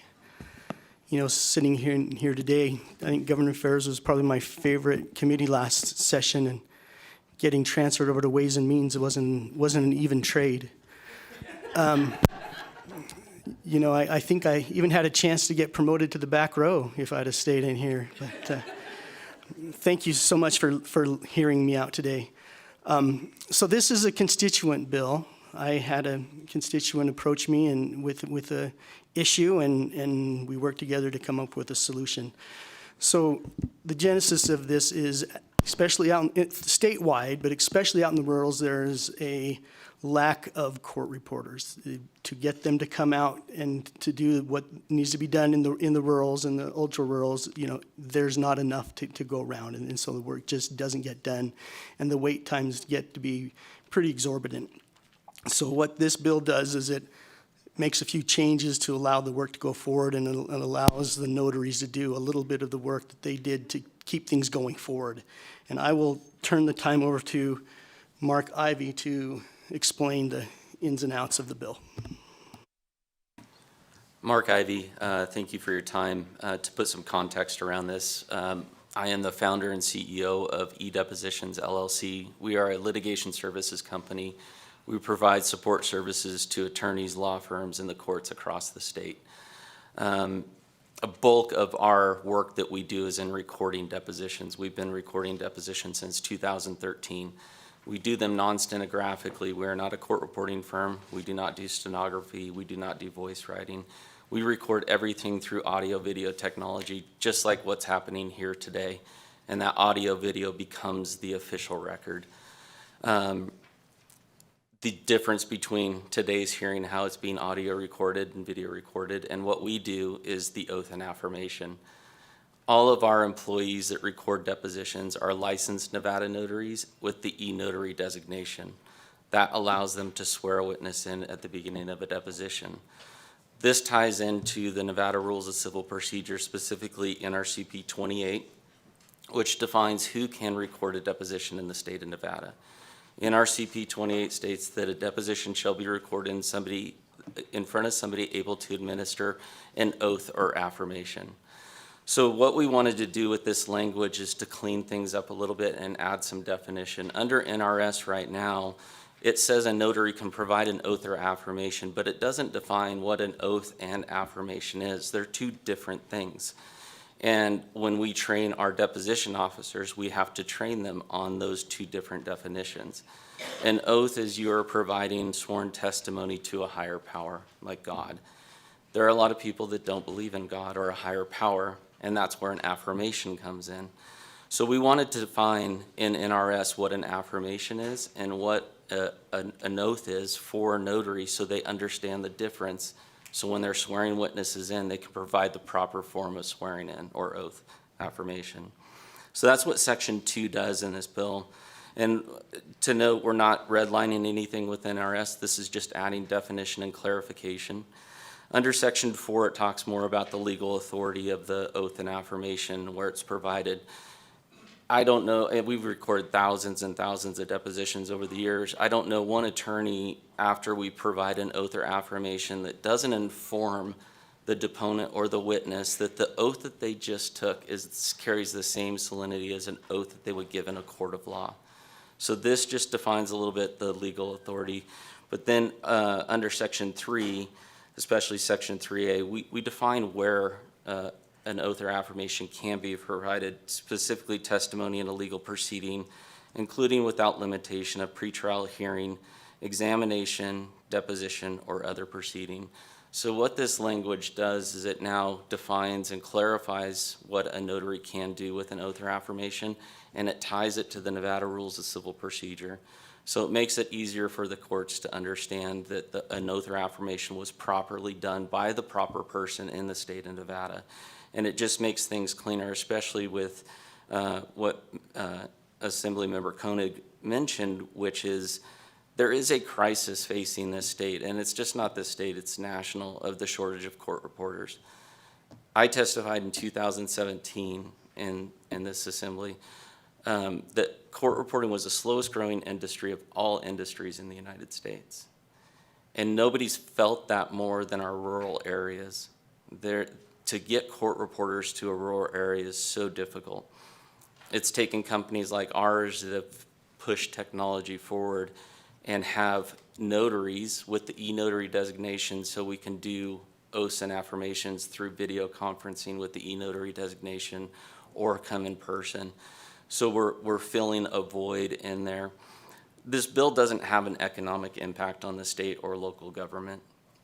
You know, sitting here today, I think Government Affairs was probably my favorite committee last session, and getting transferred over to Ways and Means wasn't an even trade. You know, I think I even had a chance to get promoted to the back row if I'd have stayed in here. But thank you so much for hearing me out today. So this is a constituent bill. I had a constituent approach me and with a issue, and we worked together to come up with a solution. So the genesis of this is, especially out statewide, but especially out in the rurals, there is a lack of court reporters. To get them to come out and to do what needs to be done in the rurals and the ultra rurals, you know, there's not enough to go around, and so the work just doesn't get done, and the wait times get to be pretty exorbitant. So what this bill does is it makes a few changes to allow the work to go forward, and it allows the notaries to do a little bit of the work that they did to keep things going forward. And I will turn the time over to Mark Ivey to explain the ins and outs of the bill. Mark Ivey, thank you for your time. To put some context around this, I am the founder and CEO of eDepositions LLC. We are a litigation services company. We provide support services to attorneys, law firms, and the courts across the state. A bulk of our work that we do is in recording depositions. We've been recording depositions since 2013. We do them non-stenographically. We're not a court reporting firm. We do not do stenography. We do not do voice writing. We record everything through audio-video technology, just like what's happening here today, and that audio-video becomes the official record. The difference between today's hearing, how it's being audio recorded and video recorded, and what we do is the oath and affirmation. All of our employees that record depositions are licensed Nevada notaries with the e-notary designation. That allows them to swear a witness in at the beginning of a deposition. This ties into the Nevada Rules of Civil Procedure, specifically NRCP 28, which defines who can record a deposition in the state of Nevada. NRCP 28 states that a deposition shall be recorded in front of somebody able to administer an oath or affirmation. So what we wanted to do with this language is to clean things up a little bit and add some definition. Under NRS right now, it says a notary can provide an oath or affirmation, but it doesn't define what an oath and affirmation is. They're two different things. And when we train our deposition officers, we have to train them on those two different definitions. An oath is you're providing sworn testimony to a higher power, like God. There are a lot of people that don't believe in God or a higher power, and that's where an affirmation comes in. So we wanted to define in NRS what an affirmation is and what an oath is for a notary, so they understand the difference. So when they're swearing witnesses in, they can provide the proper form of swearing in or oath affirmation. So that's what Section 2 does in this bill. And to note, we're not redlining anything within NRS. This is just adding definition and clarification. Under Section 4, it talks more about the legal authority of the oath and affirmation, where it's provided. I don't know, and we've recorded thousands and thousands of depositions over the years. I don't know one attorney, after we provide an oath or affirmation, that doesn't inform the deponent or the witness that the oath that they just took carries the same salinity as an oath that they would give in a court of law. So this just defines a little bit the legal authority. But then under Section 3, especially Section 3A, we define where an oath or affirmation can be provided, specifically testimony in a legal proceeding, including without limitation of pretrial hearing, examination, deposition, or other proceeding. So what this language does is it now defines and clarifies what a notary can do with an oath or affirmation, and it ties it to the Nevada Rules of Civil Procedure. So it makes it easier for the courts to understand that an oath or affirmation was properly done by the proper person in the state of Nevada. And it just makes things cleaner, especially with what Assemblymember Koenig mentioned, which is there is a crisis facing this state, and it's just not this state, it's national, of the shortage of court reporters. I testified in 2017 in this assembly, that court reporting was the slowest growing industry of all industries in the United States. And nobody's felt that more than our rural areas. To get court reporters to a rural area is so difficult. It's taken companies like ours that have pushed technology forward and have notaries with the e-notary designation so we can do oaths and affirmations through video conferencing with the e-notary designation or come in person. So we're filling a void in there. This bill doesn't have an economic impact on the state or local government,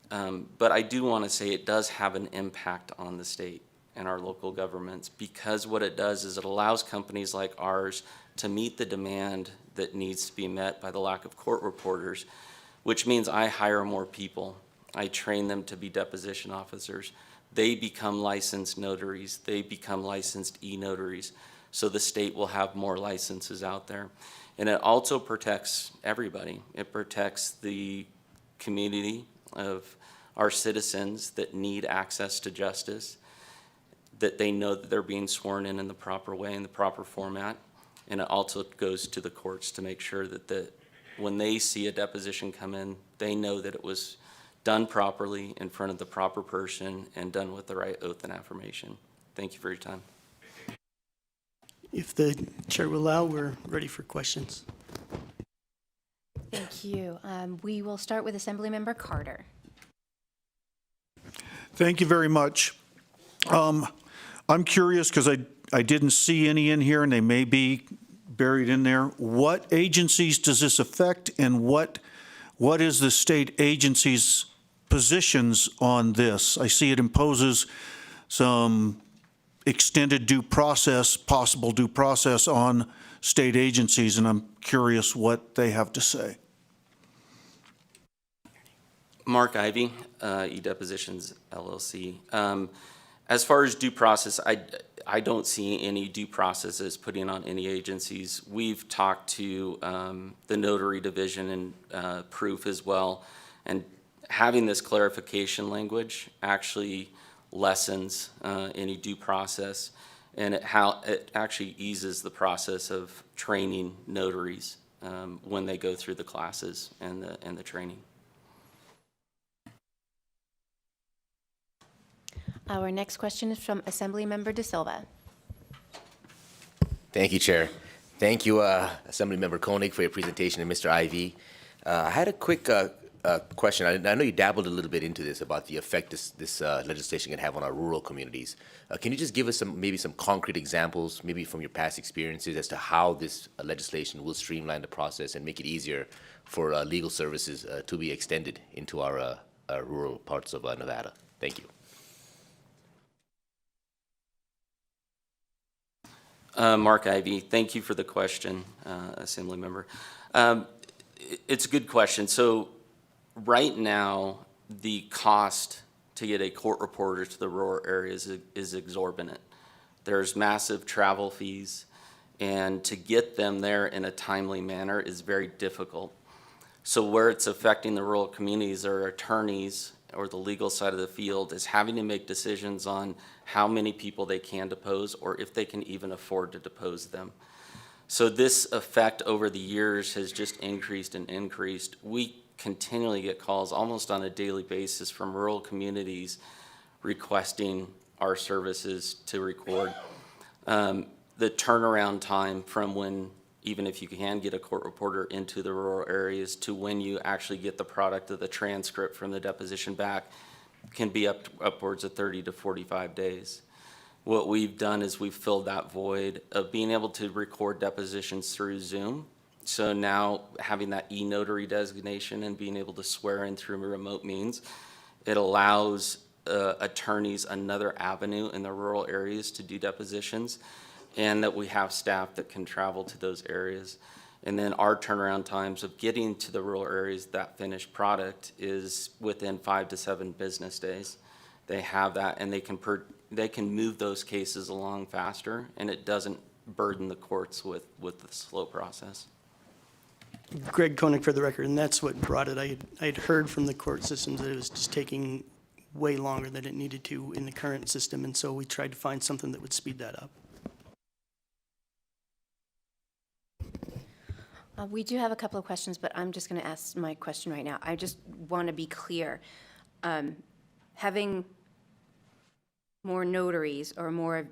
but I do want to say it does have an impact on the state and our local governments, because what it does is it allows companies like ours to meet the demand that needs to be met by the lack of court reporters, which means I hire more people. I train them to be deposition officers. They become licensed notaries. They become licensed e-notaries. So the state will have more licenses out there. And it also protects everybody. It protects the community of our citizens that need access to justice, that they know that they're being sworn in the proper way, in the proper format. And it also goes to the courts to make sure that when they see a deposition come in, they know that it was done properly in front of the proper person and done with the right oath and affirmation. Thank you for your time. If the chair will allow, we're ready for questions. Thank you. We will start with Assemblymember Carter. Thank you very much. I'm curious because I didn't see any in here and they may be buried in there. What agencies does this affect, and what is the state agency's positions on this? I see it imposes some extended due process, possible due process on state agencies, and I'm curious what they have to say. Mark Ivy, eDepositions LLC. As far as due process, I don't see any due processes putting on any agencies. We've talked to the notary division and proof as well, and having this clarification language actually lessens any due process, and it actually eases the process of training notaries when they go through the classes and the training. Our next question is from Assemblymember De Silva. Thank you, Chair. Thank you, Assemblymember Koenig, for your presentation, and Mr. Ivy. I had a quick question. I know you dabbled a little bit into this about the effect this legislation can have on our rural communities. Can you just give us maybe some concrete examples, maybe from your past experiences, as to how this legislation will streamline the process and make it easier for legal services to be extended into our rural parts of Nevada? Thank you. Mark Ivy, thank you for the question, Assemblymember. It's a good question. So right now, the cost to get a court reporter to the rural areas is exorbitant. There's massive travel fees, and to get them there in a timely manner is very difficult. So where it's affecting the rural communities or attorneys or the legal side of the field is having to make decisions on how many people they can depose or if they can even afford to depose them. So this effect over the years has just increased and increased. We continually get calls almost on a daily basis from rural communities requesting our services to record. The turnaround time from when, even if you can get a court reporter into the rural areas, to when you actually get the product of the transcript from the deposition back can be upwards of 30 to 45 days. What we've done is we've filled that void of being able to record depositions through Zoom. So now having that e-notary designation and being able to swear in through remote means, it allows attorneys another avenue in the rural areas to do depositions, and that we have staff that can travel to those areas. And then our turnaround times of getting to the rural areas, that finished product, is within 5 to 7 business days. They have that, and they can move those cases along faster, and it doesn't burden the courts with the slow process. Greg Koenig for the record, and that's what brought it. I'd heard from the court systems that it was just taking way longer than it needed to in the current system, and so we tried to find something that would speed that up. We do have a couple of questions, but I'm just going to ask my question right now. I just want to be clear. Having more notaries or more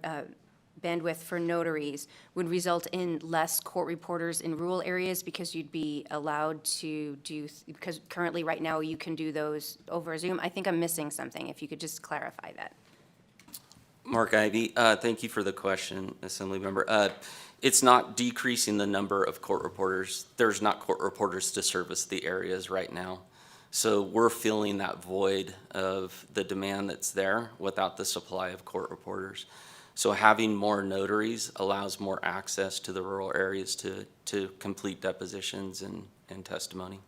bandwidth for notaries would result in less court reporters in rural areas because you'd be allowed to do, because currently right now you can do those over Zoom. I think I'm missing something. If you could just clarify that. Mark Ivy, thank you for the question, Assembly Member. It's not decreasing the number of court reporters. There's not court reporters to service the areas right now. So we're filling that void of the demand that's there without the supply of court reporters. So having more notaries allows more access to the rural areas to complete depositions and testimony.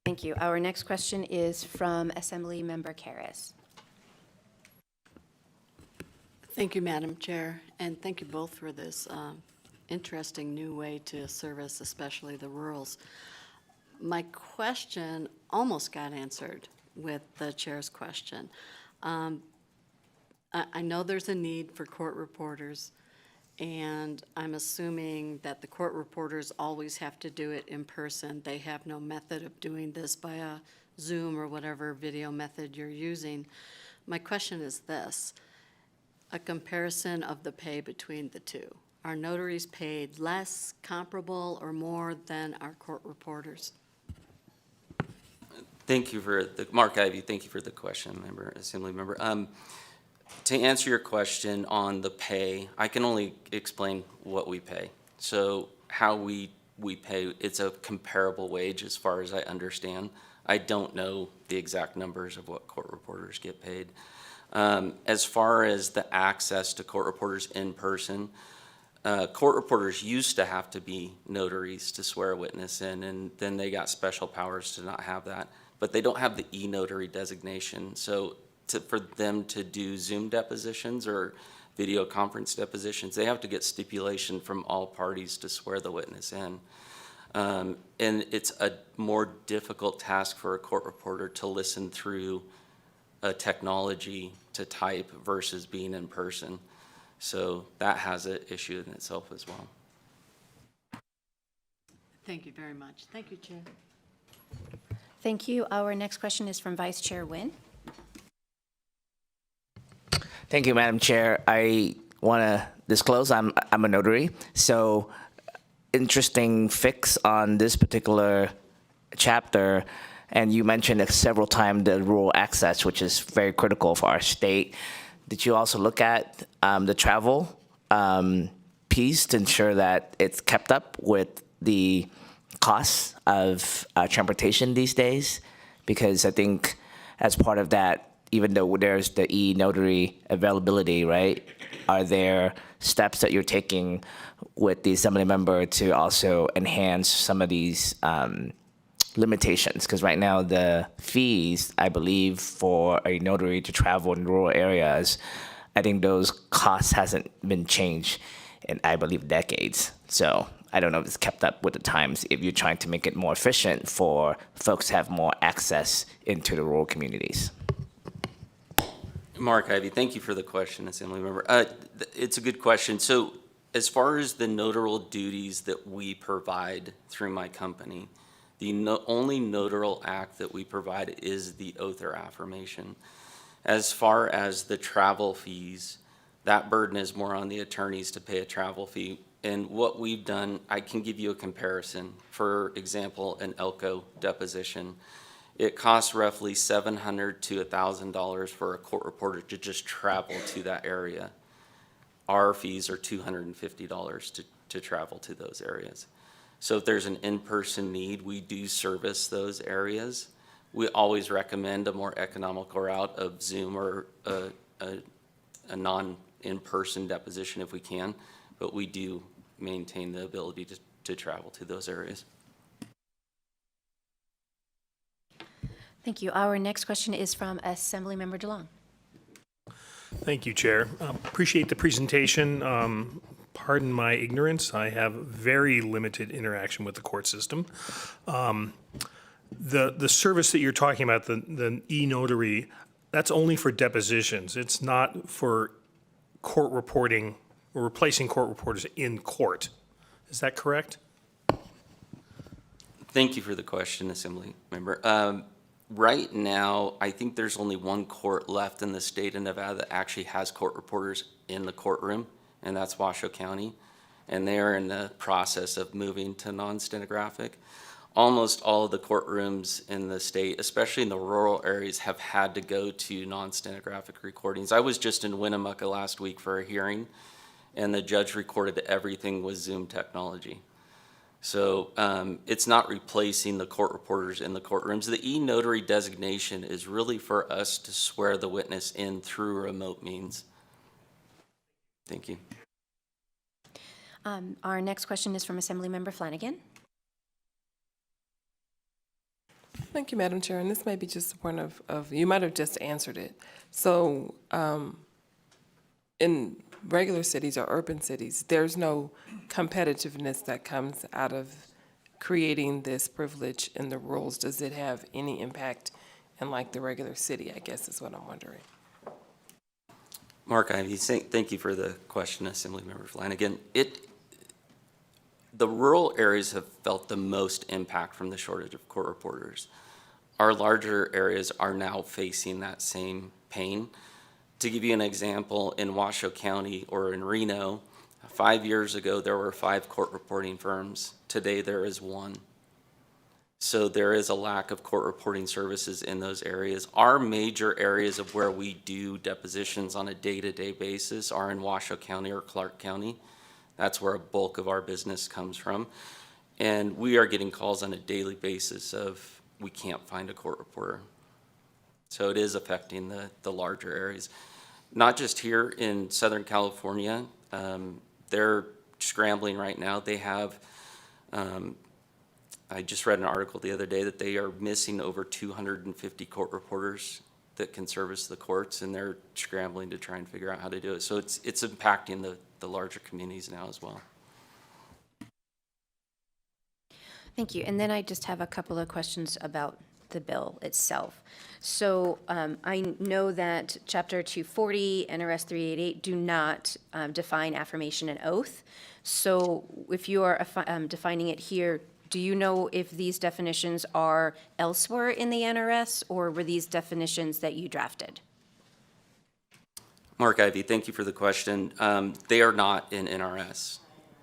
Thank you. Our next question is from Assembly Member Karas. Thank you, Madam Chair, and thank you both for this interesting new way to service, especially the rurals. My question almost got answered with the chair's question. I know there's a need for court reporters, and I'm assuming that the court reporters always have to do it in person. They have no method of doing this by a Zoom or whatever video method you're using. My question is this: a comparison of the pay between the two. Are notaries paid less, comparable, or more than our court reporters? Thank you for Mark Ivy, thank you for the question, Assembly Member. To answer your question on the pay, I can only explain what we pay. So how we pay, it's a comparable wage as far as I understand. I don't know the exact numbers of what court reporters get paid. As far as the access to court reporters in person, court reporters used to have to be notaries to swear a witness in, and then they got special powers to not have that. But they don't have the e-notary designation. So for them to do Zoom depositions or video conference depositions, they have to get stipulation from all parties to swear the witness in. And it's a more difficult task for a court reporter to listen through a technology to type versus being in person. So that has an issue in itself as well. Thank you very much. Thank you, Chair. Thank you. Our next question is from Vice Chair Nguyen. Thank you, Madam Chair. I want to disclose I'm a notary. So interesting fix on this particular chapter. And you mentioned it several times, the rural access, which is very critical for our state. Did you also look at the travel piece to ensure that it's kept up with the costs of transportation these days? Because I think as part of that, even though there's the e-notary availability, right, are there steps that you're taking with the Assembly member to also enhance some of these limitations? Because right now the fees, I believe, for a notary to travel in rural areas, I think those costs hasn't been changed in, I believe, decades. So I don't know if it's kept up with the times if you're trying to make it more efficient for folks to have more access into the rural communities. Mark Ivy, thank you for the question, Assembly Member. It's a good question. So as far as the notarial duties that we provide through my company, the only notarial act that we provide is the oath or affirmation. As far as the travel fees, that burden is more on the attorneys to pay a travel fee. And what we've done, I can give you a comparison. For example, an ELCO deposition. It costs roughly $700 to $1,000 for a court reporter to just travel to that area. Our fees are $250 to travel to those areas. So if there's an in-person need, we do service those areas. We always recommend a more economical route of Zoom or a non-in-person deposition if we can, but we do maintain the ability to travel to those areas. Thank you. Our next question is from Assembly Member DeLong. Thank you, Chair. Appreciate the presentation. Pardon my ignorance. I have very limited interaction with the court system. The service that you're talking about, the e-notary, that's only for depositions. It's not for court reporting or replacing court reporters in court. Is that correct? Thank you for the question, Assembly Member. Right now, I think there's only one court left in the state of Nevada that actually has court reporters in the courtroom, and that's Washoe County. And they are in the process of moving to non-stenographic. Almost all of the courtrooms in the state, especially in the rural areas, have had to go to non-stenographic recordings. I was just in Winnemucca last week for a hearing, and the judge recorded everything with Zoom technology. So it's not replacing the court reporters in the courtrooms. The e-notary designation is really for us to swear the witness in through remote means. Thank you. Our next question is from Assemblymember Flanagan. Thank you, Madam Chair. And this may be just a point of you might have just answered it. So in regular cities or urban cities, there's no competitiveness that comes out of creating this privilege in the rules. Does it have any impact in like the regular city, I guess is what I'm wondering. Mark Ivey, thank you for the question, Assemblymember Flanagan. The rural areas have felt the most impact from the shortage of court reporters. Our larger areas are now facing that same pain. To give you an example, in Washoe County or in Reno, 5 years ago, there were 5 court reporting firms. Today, there is 1. So there is a lack of court reporting services in those areas. Our major areas of where we do depositions on a day-to-day basis are in Washoe County or Clark County. That's where a bulk of our business comes from. And we are getting calls on a daily basis of we can't find a court reporter. So it is affecting the larger areas. Not just here in Southern California, they're scrambling right now. They have, I just read an article the other day that they are missing over 250 court reporters that can service the courts, and they're scrambling to try and figure out how to do it. So it's impacting the larger communities now as well. Thank you. And then I just have a couple of questions about the bill itself. So I know that Chapter 240, NRS 388 do not define affirmation and oath. So if you are defining it here, do you know if these definitions are elsewhere in the NRS, or were these definitions that you drafted? Mark Ivey, thank you for the question. They are not in NRS.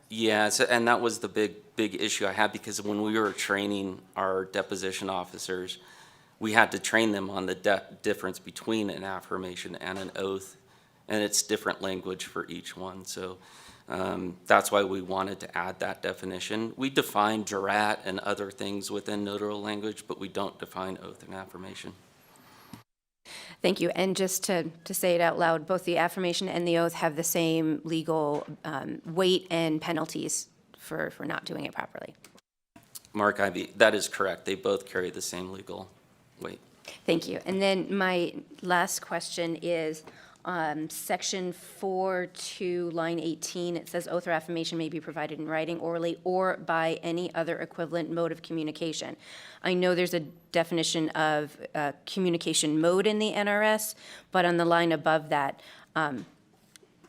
Yes, and that was the big issue I had, because when we were training our deposition officers, we had to train them on the difference between an affirmation and an oath, and it's different language for each one. So that's why we wanted to add that definition. We define jurat and other things within notarial language, but we don't define oath and affirmation. Thank you. And just to say it out loud, both the affirmation and the oath have the same legal weight and penalties for not doing it properly. Mark Ivey, that is correct. They both carry the same legal weight. Thank you. And then my last question is Section 4.2, line 18. It says oath or affirmation may be provided in writing, orally, or by any other equivalent mode of communication. I know there's a definition of communication mode in the NRS, but on the line above that,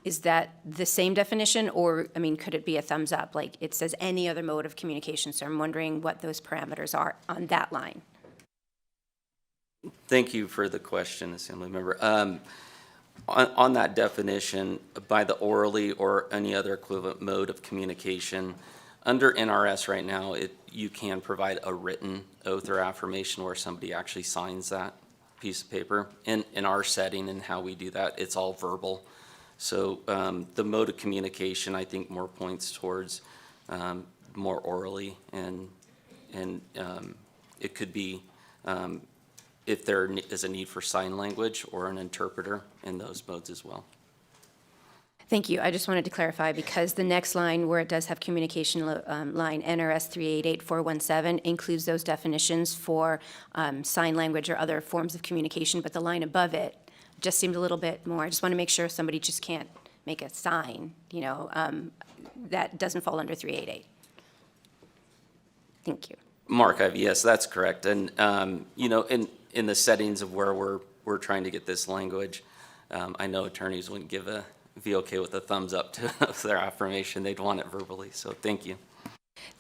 is that the same definition, or, I mean, could it be a thumbs up? Like it says any other mode of communication, so I'm wondering what those parameters are on that line. Thank you for the question, Assemblymember. On that definition, by the orally or any other equivalent mode of communication, under NRS right now, you can provide a written oath or affirmation where somebody actually signs that piece of paper. In our setting and how we do that, it's all verbal. So the mode of communication, I think, more points towards more orally, and it could be if there is a need for sign language or an interpreter in those modes as well. Thank you. I just wanted to clarify, because the next line where it does have communication line, NRS 388417, includes those definitions for sign language or other forms of communication, but the line above it just seemed a little bit more. I just want to make sure somebody just can't make a sign, that doesn't fall under 388. Thank you. Mark, yes, that's correct. And, in the settings of where we're trying to get this language, I know attorneys wouldn't be okay with a thumbs up to their affirmation. They'd want it verbally, so thank you.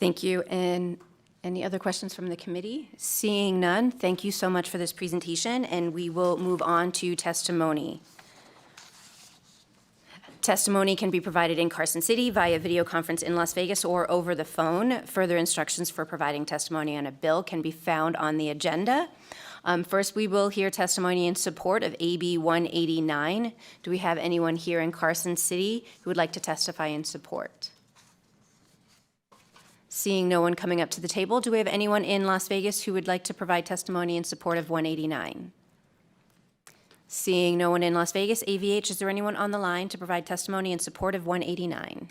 Thank you. And any other questions from the committee? Seeing none, thank you so much for this presentation, and we will move on to testimony. Testimony can be provided in Carson City via video conference in Las Vegas or over the phone. Further instructions for providing testimony on a bill can be found on the agenda. First, we will hear testimony in support of AB 189. Do we have anyone here in Carson City who would like to testify in support? Seeing no one coming up to the table, do we have anyone in Las Vegas who would like to provide testimony in support of 189? Seeing no one in Las Vegas, AVH, is there anyone on the line to provide testimony in support of 189?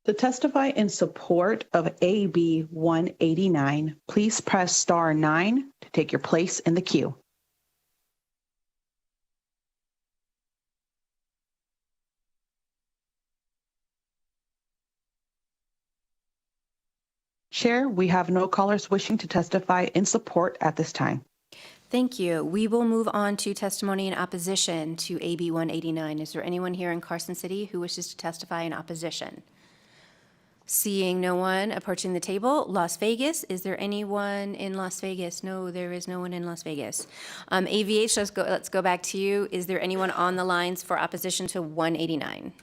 To testify in support of AB 189, please press star 9 to take your place in the queue. Chair, we have no callers wishing to testify in support at this time. Thank you. We will move on to testimony in opposition to AB 189. Is there anyone here in Carson City who wishes to testify in opposition? Seeing no one approaching the table, Las Vegas, is there anyone in Las Vegas? No, there is no one in Las Vegas. AVH, let's go back to you. Is there anyone on the lines for opposition to 189?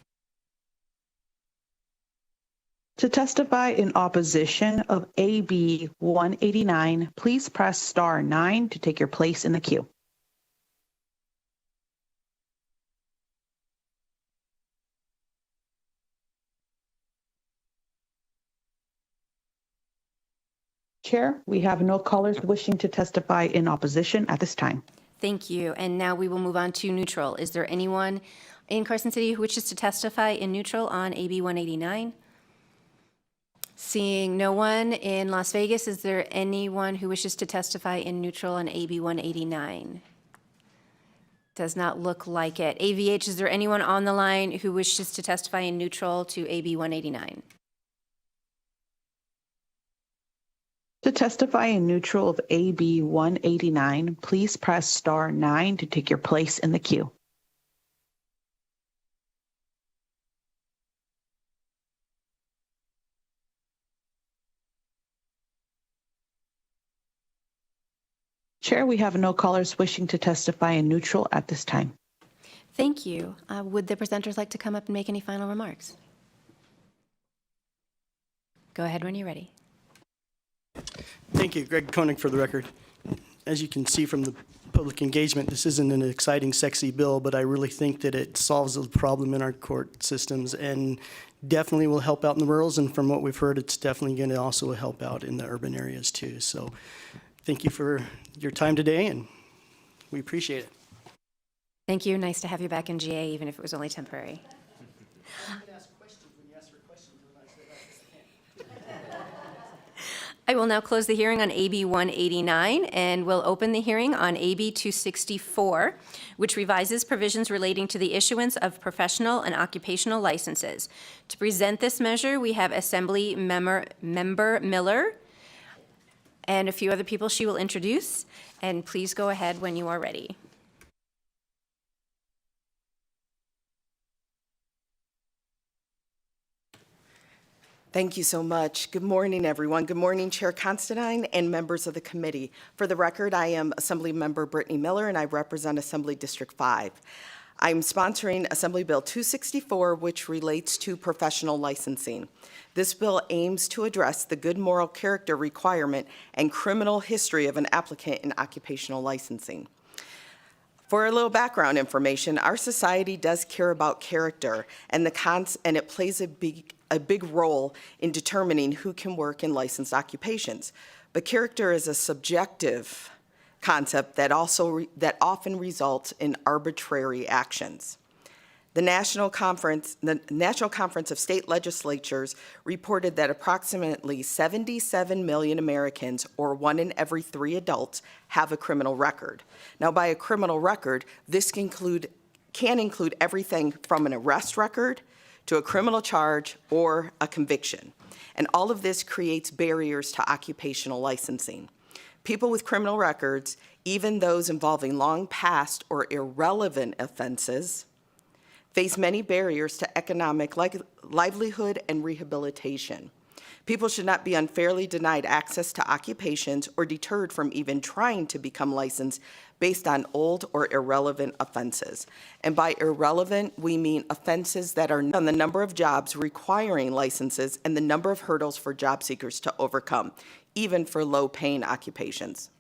To testify in opposition of AB 189, please press star 9 to take your place in the queue. Chair, we have no callers wishing to testify in opposition at this time. Thank you. And now we will move on to neutral. Is there anyone in Carson City who wishes to testify in neutral on AB 189? Seeing no one in Las Vegas, is there anyone who wishes to testify in neutral on AB 189? Does not look like it. AVH, is there anyone on the line who wishes to testify in neutral to AB 189? To testify in neutral of AB 189, please press star 9 to take your place in the queue. Chair, we have no callers wishing to testify in neutral at this time. Thank you. Would the presenters like to come up and make any final remarks? Go ahead when you're ready. Thank you, Greg Koenig for the record. As you can see from the public engagement, this isn't an exciting, sexy bill, but I really think that it solves a problem in our court systems and definitely will help out in the rurals. And from what we've heard, it's definitely going to also help out in the urban areas too. So thank you for your time today, and we appreciate it. Thank you. Nice to have you back in GA, even if it was only temporary. I will now close the hearing on AB 189 and will open the hearing on AB 264, which revises provisions relating to the issuance of professional and occupational licenses. To present this measure, we have Assembly Member Miller and a few other people she will introduce. And please go ahead when you are ready. Thank you so much. Good morning, everyone. Good morning, Chair Constantine and members of the committee. For the record, I am Assembly Member Brittany Miller, and I represent Assembly District 5. I'm sponsoring Assembly Bill 264, which relates to professional licensing. This bill aims to address the good moral character requirement and criminal history of an applicant in occupational licensing. For a little background information, our society does care about character, and it plays a big role in determining who can work in licensed occupations. But character is a subjective concept that often results in arbitrary actions. The National Conference of State Legislatures reported that approximately 77 million Americans, or 1 in every 3 adults, have a criminal record. Now, by a criminal record, this can include everything from an arrest record to a criminal charge or a conviction. And all of this creates barriers to occupational licensing. People with criminal records, even those involving long past or irrelevant offenses, face many barriers to economic livelihood and rehabilitation. People should not be unfairly denied access to occupations or deterred from even trying to become licensed based on old or irrelevant offenses. And by irrelevant, we mean offenses that are on the number of jobs requiring licenses and the number of hurdles for job seekers to overcome, even for low-paying occupations.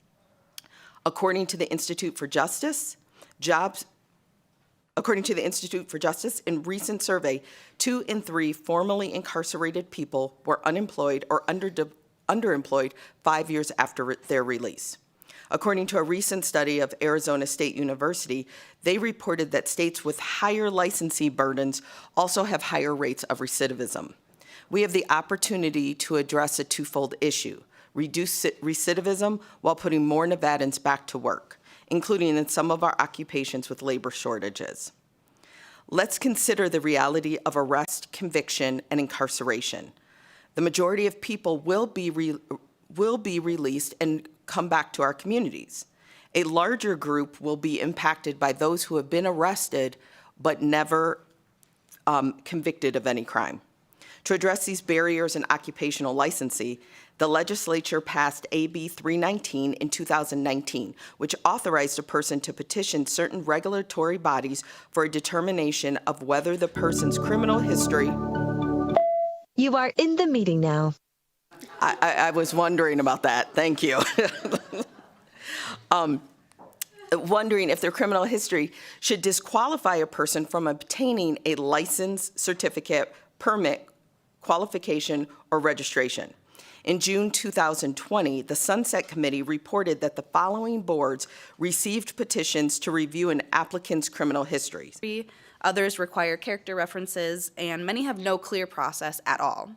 According to the Institute for Justice, in recent survey, 2 in 3 formerly incarcerated people were unemployed or underemployed 5 years after their release. According to a recent study of Arizona State University, they reported that states with higher licensing burdens also have higher rates of recidivism. We have the opportunity to address a twofold issue: reduce recidivism while putting more Nevadans back to work, including in some of our occupations with labor shortages. Let's consider the reality of arrest, conviction, and incarceration. The majority of people will be released and come back to our communities. A larger group will be impacted by those who have been arrested but never convicted of any crime. To address these barriers in occupational licensing, the legislature passed AB 319 in 2019, which authorized a person to petition certain regulatory bodies for a determination of whether the person's criminal history. You are in the meeting now. I was wondering about that. Thank you. Wondering if their criminal history should disqualify a person from obtaining a license, certificate, permit, qualification, or registration. In June 2020, the Sunset Committee reported that the following boards received petitions to review an applicant's criminal history. Others require character references, and many have no clear process at all.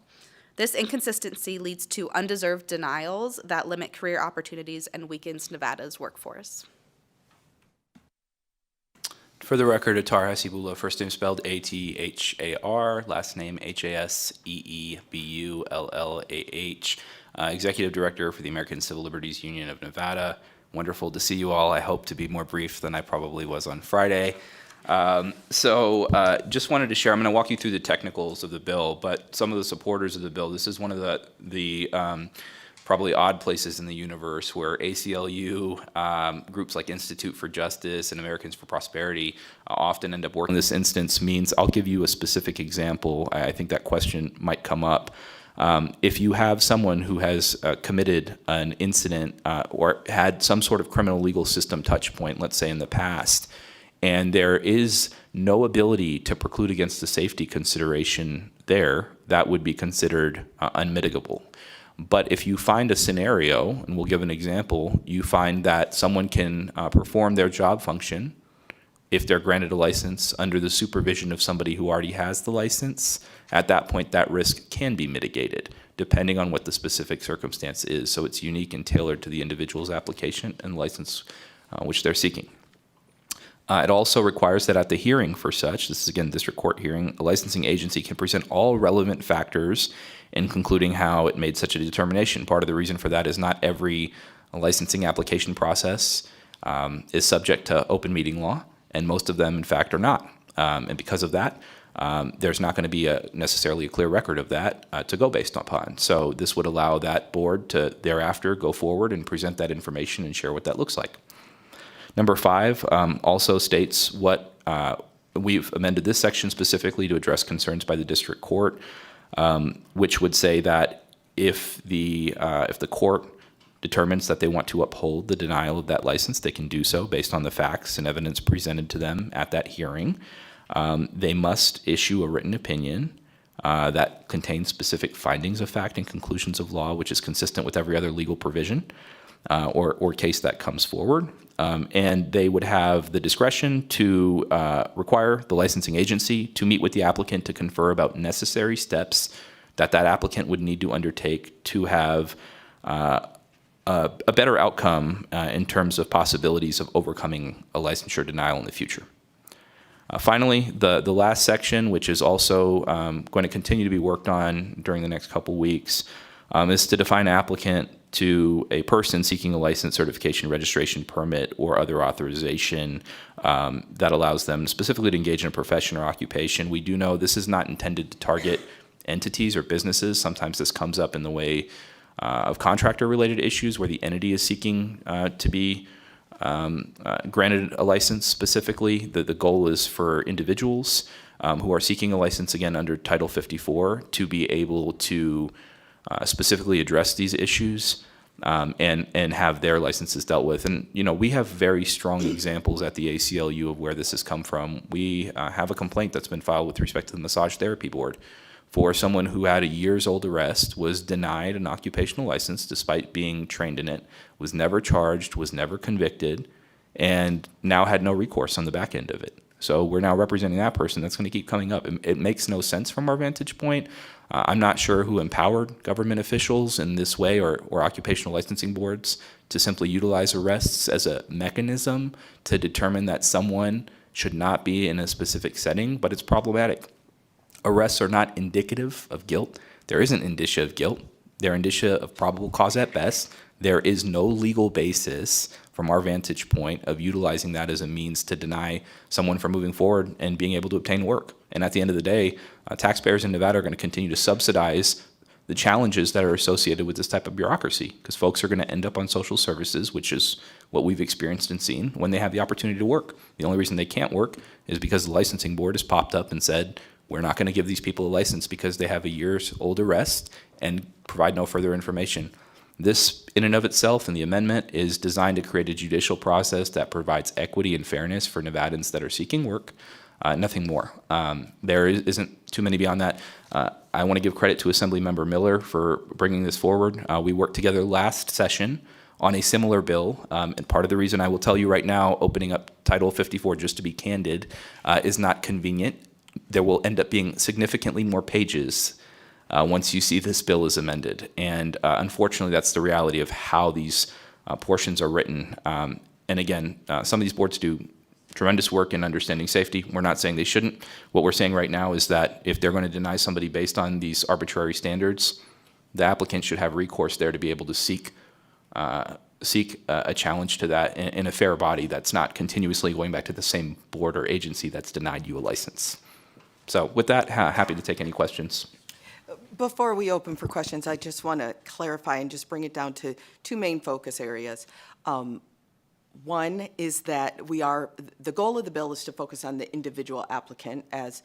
This inconsistency leads to undeserved denials that limit career opportunities and weakens Nevada's workforce. For the record, Attar Hasibullah, first name spelled Athar, last name Haseebullah, Executive Director for the American Civil Liberties Union of Nevada. Wonderful to see you all. I hope to be more brief than I probably was on Friday. Just wanted to share, I'm going to walk you through the technicals of the bill, but some of the supporters of the bill, this is one of the probably odd places in the universe where ACLU, groups like Institute for Justice and Americans for Prosperity often end up working. In this instance means, I'll give you a specific example. I think that question might come up. If you have someone who has committed an incident or had some sort of criminal legal system touch point, let's say in the past, and there is no ability to preclude against the safety consideration there, that would be considered unmitigable. But if you find a scenario, and we'll give an example, you find that someone can perform their job function if they're granted a license under the supervision of somebody who already has the license, at that point that risk can be mitigated depending on what the specific circumstance is. So it's unique and tailored to the individual's application and license which they're seeking. It also requires that at the hearing for such, this is again district court hearing, a licensing agency can present all relevant factors in concluding how it made such a determination. Part of the reason for that is not every licensing application process is subject to open meeting law, and most of them in fact are not. And because of that, there's not going to be necessarily a clear record of that to go based upon. So this would allow that board to thereafter go forward and present that information and share what that looks like. Number 5 also states what we've amended this section specifically to address concerns by the district court, which would say that if the court determines that they want to uphold the denial of that license, they can do so based on the facts and evidence presented to them at that hearing. They must issue a written opinion that contains specific findings of fact and conclusions of law, which is consistent with every other legal provision or case that comes forward. And they would have the discretion to require the licensing agency to meet with the applicant to confer about necessary steps that applicant would need to undertake to have a better outcome in terms of possibilities of overcoming a licensure denial in the future. Finally, the last section, which is also going to continue to be worked on during the next couple weeks, is to define applicant to a person seeking a license, certification, registration, permit, or other authorization that allows them specifically to engage in a profession or occupation. We do know this is not intended to target entities or businesses. Sometimes this comes up in the way of contractor-related issues where the entity is seeking to be granted a license specifically. The goal is for individuals who are seeking a license, again, under Title 54, to be able to specifically address these issues and have their licenses dealt with. And, we have very strong examples at the ACLU of where this has come from. We have a complaint that's been filed with respect to the Massage Therapy Board for someone who had a years-old arrest, was denied an occupational license despite being trained in it, was never charged, was never convicted, and now had no recourse on the back end of it. So we're now representing that person. That's going to keep coming up. It makes no sense from our vantage point. I'm not sure who empowered government officials in this way or occupational licensing boards to simply utilize arrests as a mechanism to determine that someone should not be in a specific setting, but it's problematic. Arrests are not indicative of guilt. There isn't indicia of guilt. They're indicia of probable cause at best. There is no legal basis from our vantage point of utilizing that as a means to deny someone from moving forward and being able to obtain work. And at the end of the day, taxpayers in Nevada are going to continue to subsidize the challenges that are associated with this type of bureaucracy, because folks are going to end up on social services, which is what we've experienced and seen, when they have the opportunity to work. The only reason they can't work is because the licensing board has popped up and said, we're not going to give these people a license because they have a year's old arrest and provide no further information. This, in and of itself, and the amendment, is designed to create a judicial process that provides equity and fairness for Nevadans that are seeking work, nothing more. There isn't too many beyond that. I want to give credit to Assemblymember Miller for bringing this forward. We worked together last session on a similar bill, and part of the reason I will tell you right now, opening up Title 54, just to be candid, is not convenient. There will end up being significantly more pages once you see this bill is amended. And unfortunately, that's the reality of how these portions are written. And again, some of these boards do tremendous work in understanding safety. We're not saying they shouldn't. What we're saying right now is that if they're going to deny somebody based on these arbitrary standards, the applicant should have recourse there to be able to seek a challenge to that in a fair body that's not continuously going back to the same board or agency that's denied you a license. So with that, happy to take any questions. Before we open for questions, I just want to clarify and just bring it down to two main focus areas. One is that the goal of the bill is to focus on the individual applicant, as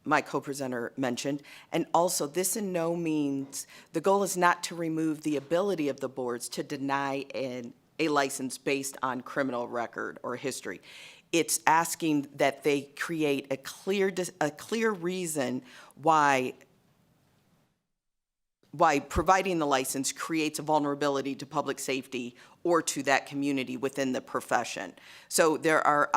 my co-presenter mentioned. And also, this in no means, the goal is not to remove the ability of the boards to deny a license based on criminal record or history. It's asking that they create a clear reason why providing the license creates a vulnerability to public safety or to that community within the profession. So there are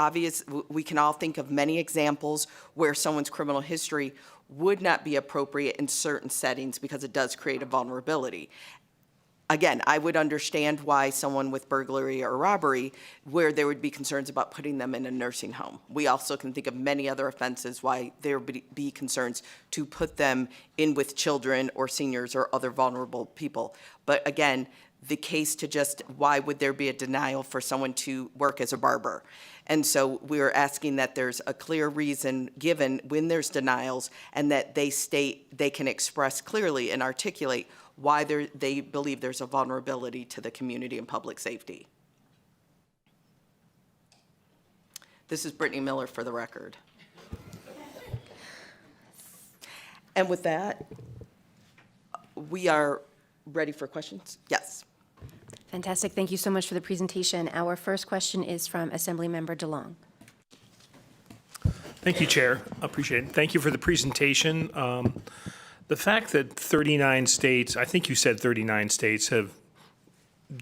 we can all think of many examples where someone's criminal history would not be appropriate in certain settings because it does create a vulnerability. Again, I would understand why someone with burglary or robbery, where there would be concerns about putting them in a nursing home. We also can think of many other offenses why there would be concerns to put them in with children or seniors or other vulnerable people. But again, the case to just why would there be a denial for someone to work as a barber? And so we're asking that there's a clear reason given when there's denials and that they can express clearly and articulate why they believe there's a vulnerability to the community and public safety. This is Brittany Miller for the record. And with that, we are ready for questions? Yes. Fantastic. Thank you so much for the presentation. Our first question is from Assemblymember DeLong. Thank you, Chair. Appreciate it. Thank you for the presentation. The fact that 39 states, I think you said 39 states, have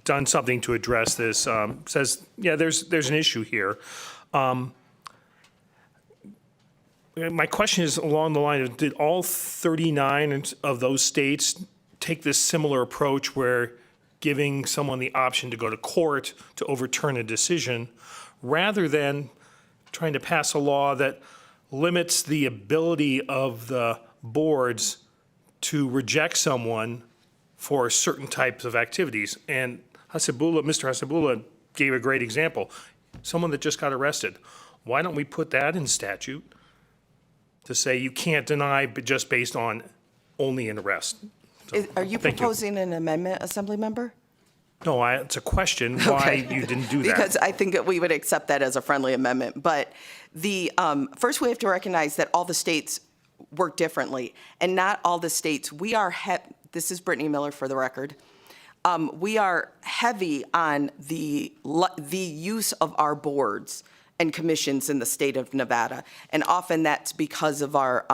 done something to address this says, yeah, there's an issue here. My question is along the line of, did all 39 of those states take this similar approach where giving someone the option to go to court to overturn a decision rather than trying to pass a law that limits the ability of the boards to reject someone for certain types of activities. And Mr. Hasabullah gave a great example. Someone that just got arrested. Why don't we put that in statute to say you can't deny but just based on only an arrest? So, Are you thank proposing an amendment, Assembly Member? No, it's a question why you didn't do that. Because I think that we would accept that as a friendly amendment. But the first, we have to recognize that all the states work differently, and not all the states. We are this is Brittany Miller for the record. We are heavy on the use of our boards and commissions in the state of Nevada, and often that's because of our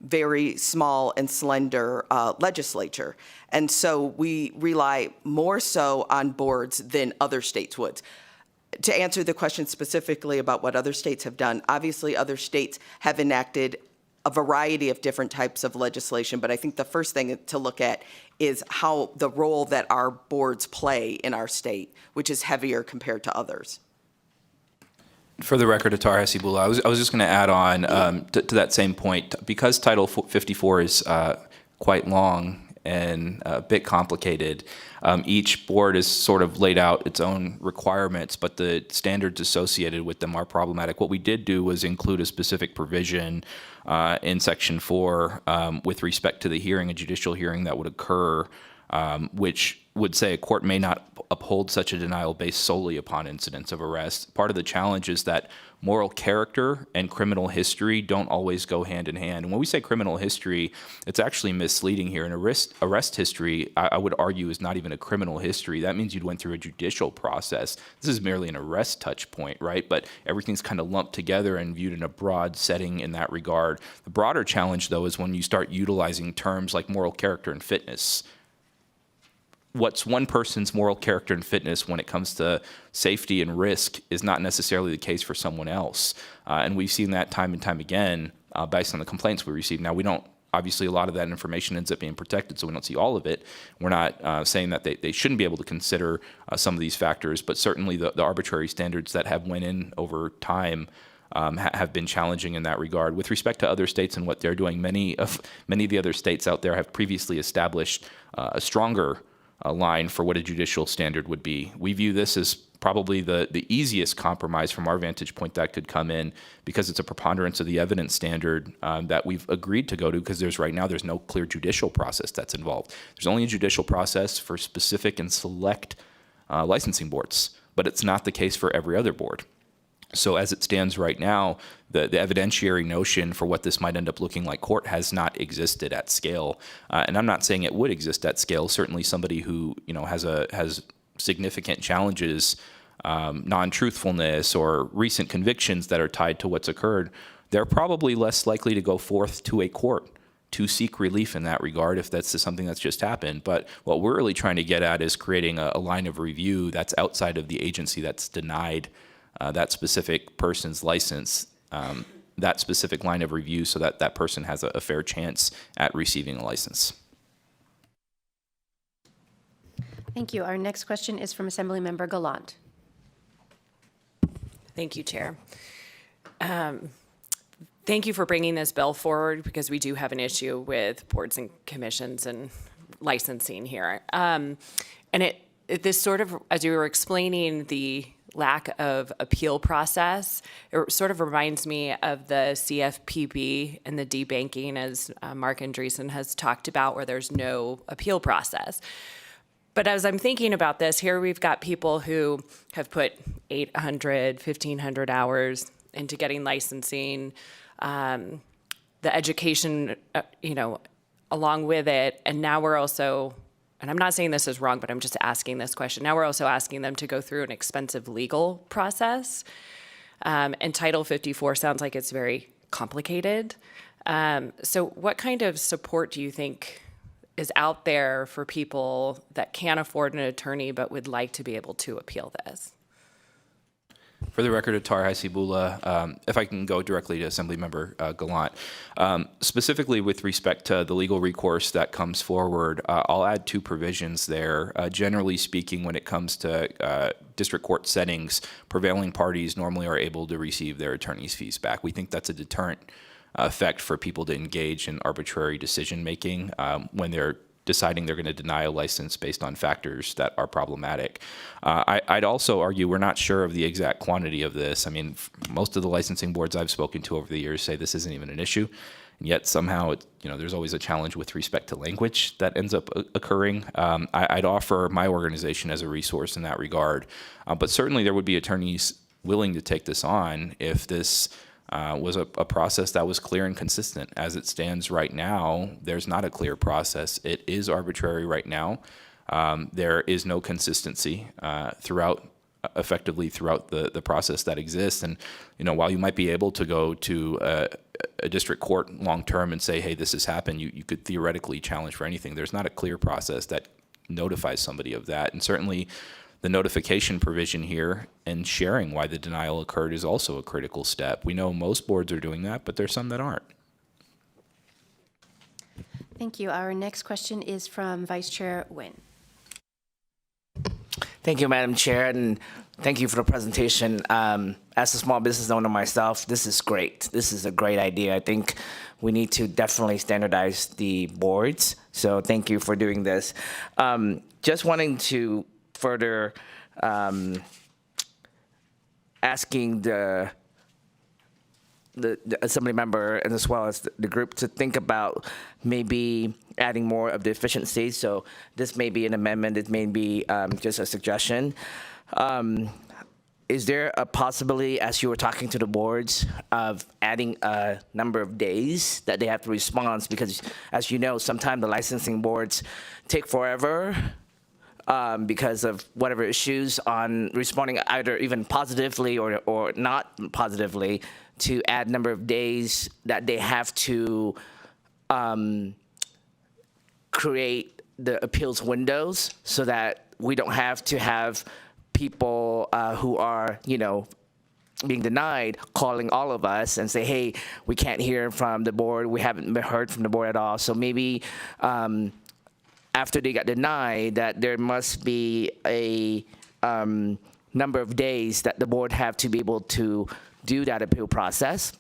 very small and slender legislature. And so we rely more so on boards than other states would. To answer the question specifically about what other states have done, obviously other states have enacted a variety of different types of legislation, but I think the first thing to look at is how the role that our boards play in our state, which is heavier compared to others. For the record, Atar Hasibullah, I was just going to add on to that same point. Because Title 54 is quite long and a bit complicated, each board has sort of laid out its own requirements, but the standards associated with them are problematic. What we did do was include a specific provision in Section 4 with respect to the hearing, a judicial hearing that would occur, which would say a court may not uphold such a denial based solely upon incidents of arrest. Part of the challenge is that moral character and criminal history don't always go hand in hand. And when we say criminal history, it's actually misleading here. An arrest history, I would argue, is not even a criminal history. That means you went through a judicial process. This is merely an arrest touch point, right? But everything's kind of lumped together and viewed in a broad setting in that regard. The broader challenge, though, is when you start utilizing terms like moral character and fitness. What's one person's moral character and fitness when it comes to safety and risk is not necessarily the case for someone else. And we've seen that time and time again based on the complaints we receive. Now, we don't, obviously a lot of that information ends up being protected, so we don't see all of it. We're not saying that they shouldn't be able to consider some of these factors, but certainly the arbitrary standards that have went in over time have been challenging in that regard. With respect to other states and what they're doing, many of the other states out there have previously established a stronger line for what a judicial standard would be. We view this as probably the easiest compromise from our vantage point that could come in, because it's a preponderance of the evidence standard that we've agreed to go to, because there's no clear judicial process that's involved. There's only a judicial process for specific and select licensing boards, but it's not the case for every other board. So as it stands right now, the evidentiary notion for what this might end up looking like court has not existed at scale. And I'm not saying it would exist at scale. Certainly somebody who has significant challenges, non-truthfulness or recent convictions that are tied to what's occurred, they're probably less likely to go forth to a court to seek relief in that regard if that's something that's just happened. But what we're really trying to get at is creating a line of review that's outside of the agency that's denied that specific person's license, that specific line of review, so that that person has a fair chance at receiving a license. Thank you. Our next question is from Assemblymember Gallant. Thank you, Chair. Thank you for bringing this bill forward, because we do have an issue with boards and commissions and licensing here. And this sort of, as you were explaining the lack of appeal process, it sort of reminds me of the CFPB and the debanking, as Mark Andreessen has talked about, where there's no appeal process. But as I'm thinking about this, here we've got people who have put 800, 1,500 hours into getting licensing, the education, along with it, and now we're also, and I'm not saying this is wrong, but I'm just asking this question. Now we're also asking them to go through an expensive legal process. And Title 54 sounds like it's very complicated. So what kind of support do you think is out there for people that can't afford an attorney but would like to be able to appeal this? For the record, Atar Hasibullah, if I can go directly to Assemblymember Gallant, specifically with respect to the legal recourse that comes forward, I'll add two provisions there. Generally speaking, when it comes to district court settings, prevailing parties normally are able to receive their attorney's fees back. We think that's a deterrent effect for people to engage in arbitrary decision making when they're deciding they're going to deny a license based on factors that are problematic. I'd also argue we're not sure of the exact quantity of this. I mean, most of the licensing boards I've spoken to over the years say this isn't even an issue, and yet somehow there's always a challenge with respect to language that ends up occurring. I'd offer my organization as a resource in that regard, but certainly there would be attorneys willing to take this on if this was a process that was clear and consistent. As it stands right now, there's not a clear process. It is arbitrary right now. There is no consistency effectively throughout the process that exists. And while you might be able to go to a district court long term and say, hey, this has happened, you could theoretically challenge for anything. There's not a clear process that notifies somebody of that. And certainly the notification provision here and sharing why the denial occurred is also a critical step. We know most boards are doing that, but there's some that aren't. Thank you. Our next question is from Vice Chair Nguyen. Thank you, Madam Chair, and thank you for the presentation. As a small business owner myself, this is great. This is a great idea. I think we need to definitely standardize the boards. So thank you for doing this. Just wanting to further asking the assembly member and as well as the group to think about maybe adding more of the efficiency. So this may be an amendment, it may be just a suggestion. Is there a possibility, as you were talking to the boards, of adding a number of days that they have to respond? Because as you know, sometimes the licensing boards take forever because of whatever issues on responding either even positively or not positively, to add number of days that they have to create the appeals windows so that we don't have to have people who are, being denied calling all of us and say, hey, we can't hear from the board, we haven't heard from the board at all. So maybe after they got denied, that there must be a number of days that the board have to be able to do that appeal process.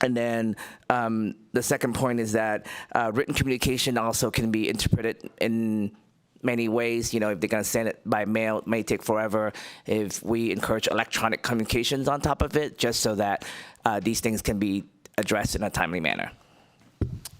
And then the second point is that written communication also can be interpreted in many ways. If they're going to send it by mail, it may take forever. If we encourage electronic communications on top of it, just so that these things can be addressed in a timely manner.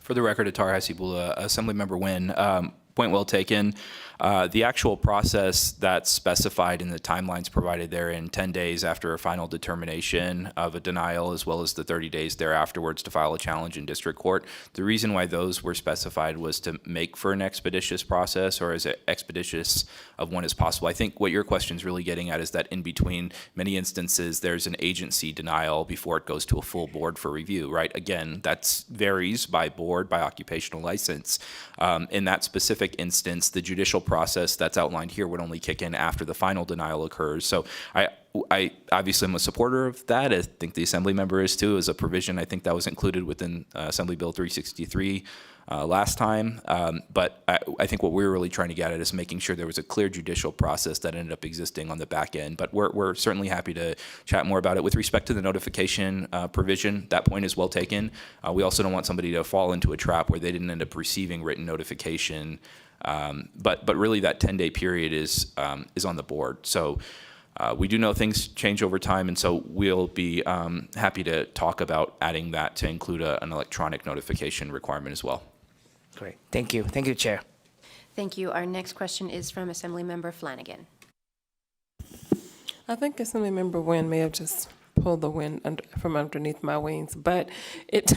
For the record, Atar Hasibullah, Assemblymember Nguyen, point well taken. The actual process that's specified in the timelines provided there in 10 days after a final determination of a denial, as well as the 30 days thereafterwards to file a challenge in district court. The reason why those were specified was to make for an expeditious process, or as expeditious of one as possible. I think what your question is really getting at is that in between many instances, there's an agency denial before it goes to a full board for review, right? Again, that varies by board, by occupational license. In that specific instance, the judicial process that's outlined here would only kick in after the final denial occurs. So I obviously am a supporter of that. I think the Assembly member is too, as a provision. I think that was included within Assembly Bill 363 last time. But I think what we were really trying to get at is making sure there was a clear judicial process that ended up existing on the back end. But we're certainly happy to chat more about it. With respect to the notification provision, that point is well taken. We also don't want somebody to fall into a trap where they didn't end up receiving written notification. But really that 10-day period is on the board. So we do know things change over time, and so we'll be happy to talk about adding that to include an electronic notification requirement as well. Great. Thank you. Thank you, Chair. Thank you. Our next question is from Assemblymember Flanagan. I think Assemblymember Nguyen may have just pulled the wind from underneath my wings, but it,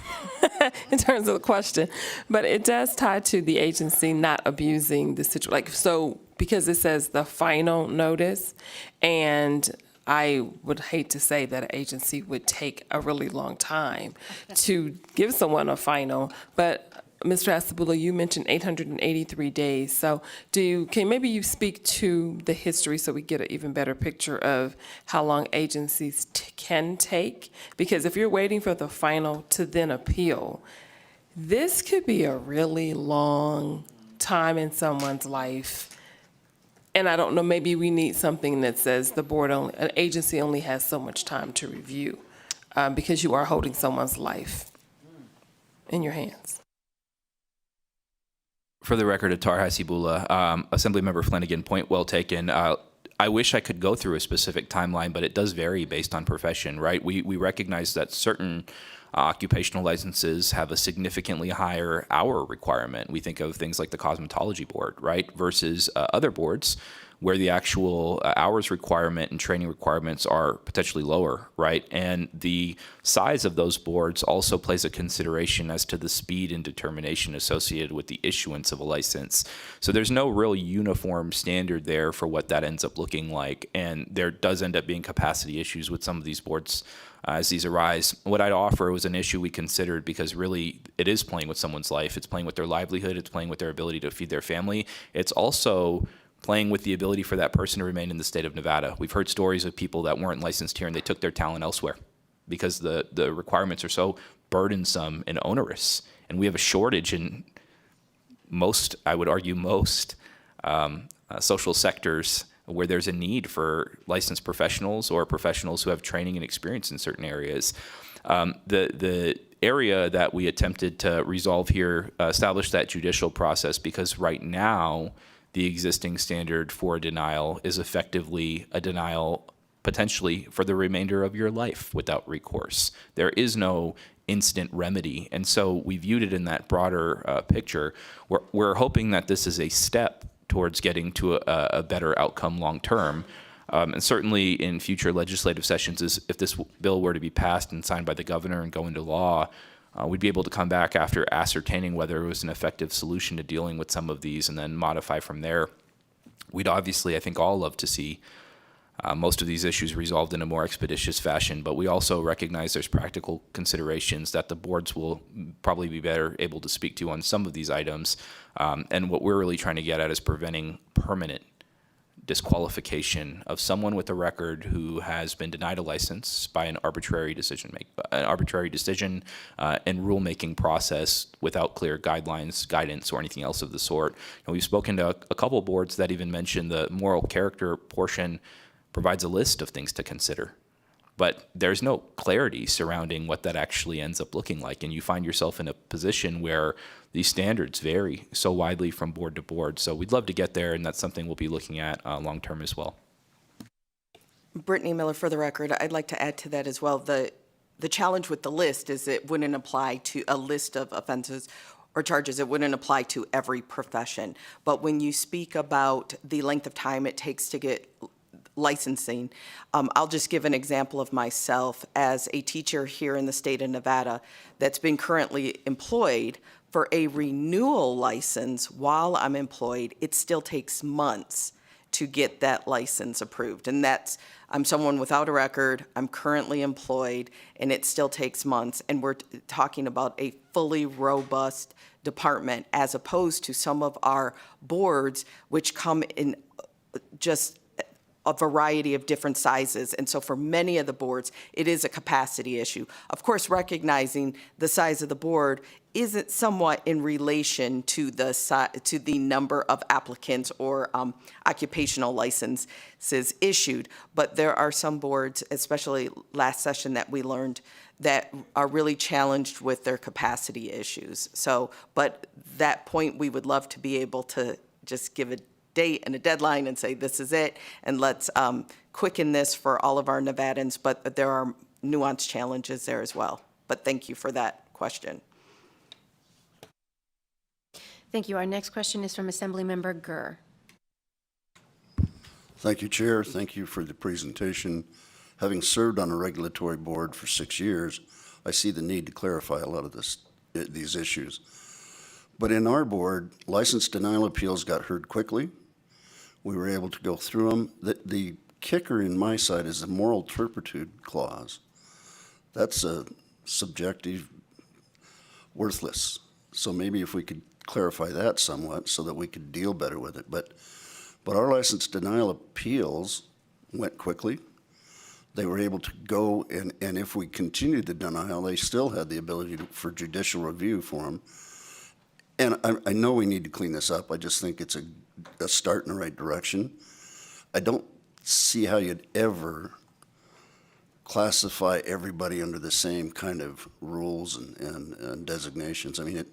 in terms of the question, but it does tie to the agency not abusing the situation. So because it says the final notice, and I would hate to say that an agency would take a really long time to give someone a final, but Mr. Hasibullah, you mentioned 883 days. So can maybe you speak to the history so we get an even better picture of how long agencies can take? Because if you're waiting for the final to then appeal, this could be a really long time in someone's life. And I don't know, maybe we need something that says an agency only has so much time to review because you are holding someone's life in your hands. For the record, Atar Hasibullah, Assemblymember Flanagan, point well taken. I wish I could go through a specific timeline, but it does vary based on profession, right? We recognize that certain occupational licenses have a significantly higher hour requirement. We think of things like the cosmetology board, right? Versus other boards where the actual hours requirement and training requirements are potentially lower, right? And the size of those boards also plays a consideration as to the speed and determination associated with the issuance of a license. So there's no real uniform standard there for what that ends up looking like. And there does end up being capacity issues with some of these boards as these arise. What I'd offer was an issue we considered because really it is playing with someone's life. It's playing with their livelihood. It's playing with their ability to feed their family. It's also playing with the ability for that person to remain in the state of Nevada. We've heard stories of people that weren't licensed here and they took their talent elsewhere because the requirements are so burdensome and onerous. And we have a shortage in most, I would argue most, social sectors where there's a need for licensed professionals or professionals who have training and experience in certain areas. The area that we attempted to resolve here established that judicial process because right now, the existing standard for a denial is effectively a denial potentially for the remainder of your life without recourse. There is no instant remedy. And so we viewed it in that broader picture. We're hoping that this is a step towards getting to a better outcome long term. And certainly in future legislative sessions, if this bill were to be passed and signed by the governor and go into law, we'd be able to come back after ascertaining whether it was an effective solution to dealing with some of these and then modify from there. We'd obviously, I think, all love to see most of these issues resolved in a more expeditious fashion, but we also recognize there's practical considerations that the boards will probably be better able to speak to on some of these items. And what we're really trying to get at is preventing permanent disqualification of someone with a record who has been denied a license by an arbitrary decision and rulemaking process without clear guidelines, guidance, or anything else of the sort. And we've spoken to a couple boards that even mentioned the moral character portion provides a list of things to consider. But there's no clarity surrounding what that actually ends up looking like. And you find yourself in a position where these standards vary so widely from board to board. So we'd love to get there, and that's something we'll be looking at long term as well. Brittany Miller, for the record, I'd like to add to that as well. The challenge with the list is it wouldn't apply to a list of offenses or charges. It wouldn't apply to every profession. But when you speak about the length of time it takes to get licensing, I'll just give an example of myself as a teacher here in the state of Nevada that's been currently employed. For a renewal license while I'm employed, it still takes months to get that license approved. And I'm someone without a record, I'm currently employed, and it still takes months. And we're talking about a fully robust department as opposed to some of our boards, which come in just a variety of different sizes. And so for many of the boards, it is a capacity issue. Of course, recognizing the size of the board isn't somewhat in relation to the number of applicants or occupational licenses issued. But there are some boards, especially last session that we learned, that are really challenged with their capacity issues. So, but that point, we would love to be able to just give a date and a deadline and say, this is it, and let's quicken this for all of our Nevadans, but there are nuanced challenges there as well. But thank you for that question. Thank you. Our next question is from Assemblymember Gurr. Thank you, Chair. Thank you for the presentation. Having served on a regulatory board for 6 years, I see the need to clarify a lot of these issues. But in our board, license denial appeals got heard quickly. We were able to go through them. The kicker in my side is the moral turpitude clause. That's a subjective, worthless. So maybe if we could clarify that somewhat so that we could deal better with it. But our license denial appeals went quickly. They were able to go, and if we continued the denial, they still had the ability for judicial review for them. And I know we need to clean this up. I just think it's a start in the right direction. I don't see how you'd ever classify everybody under the same kind of rules and designations. I mean,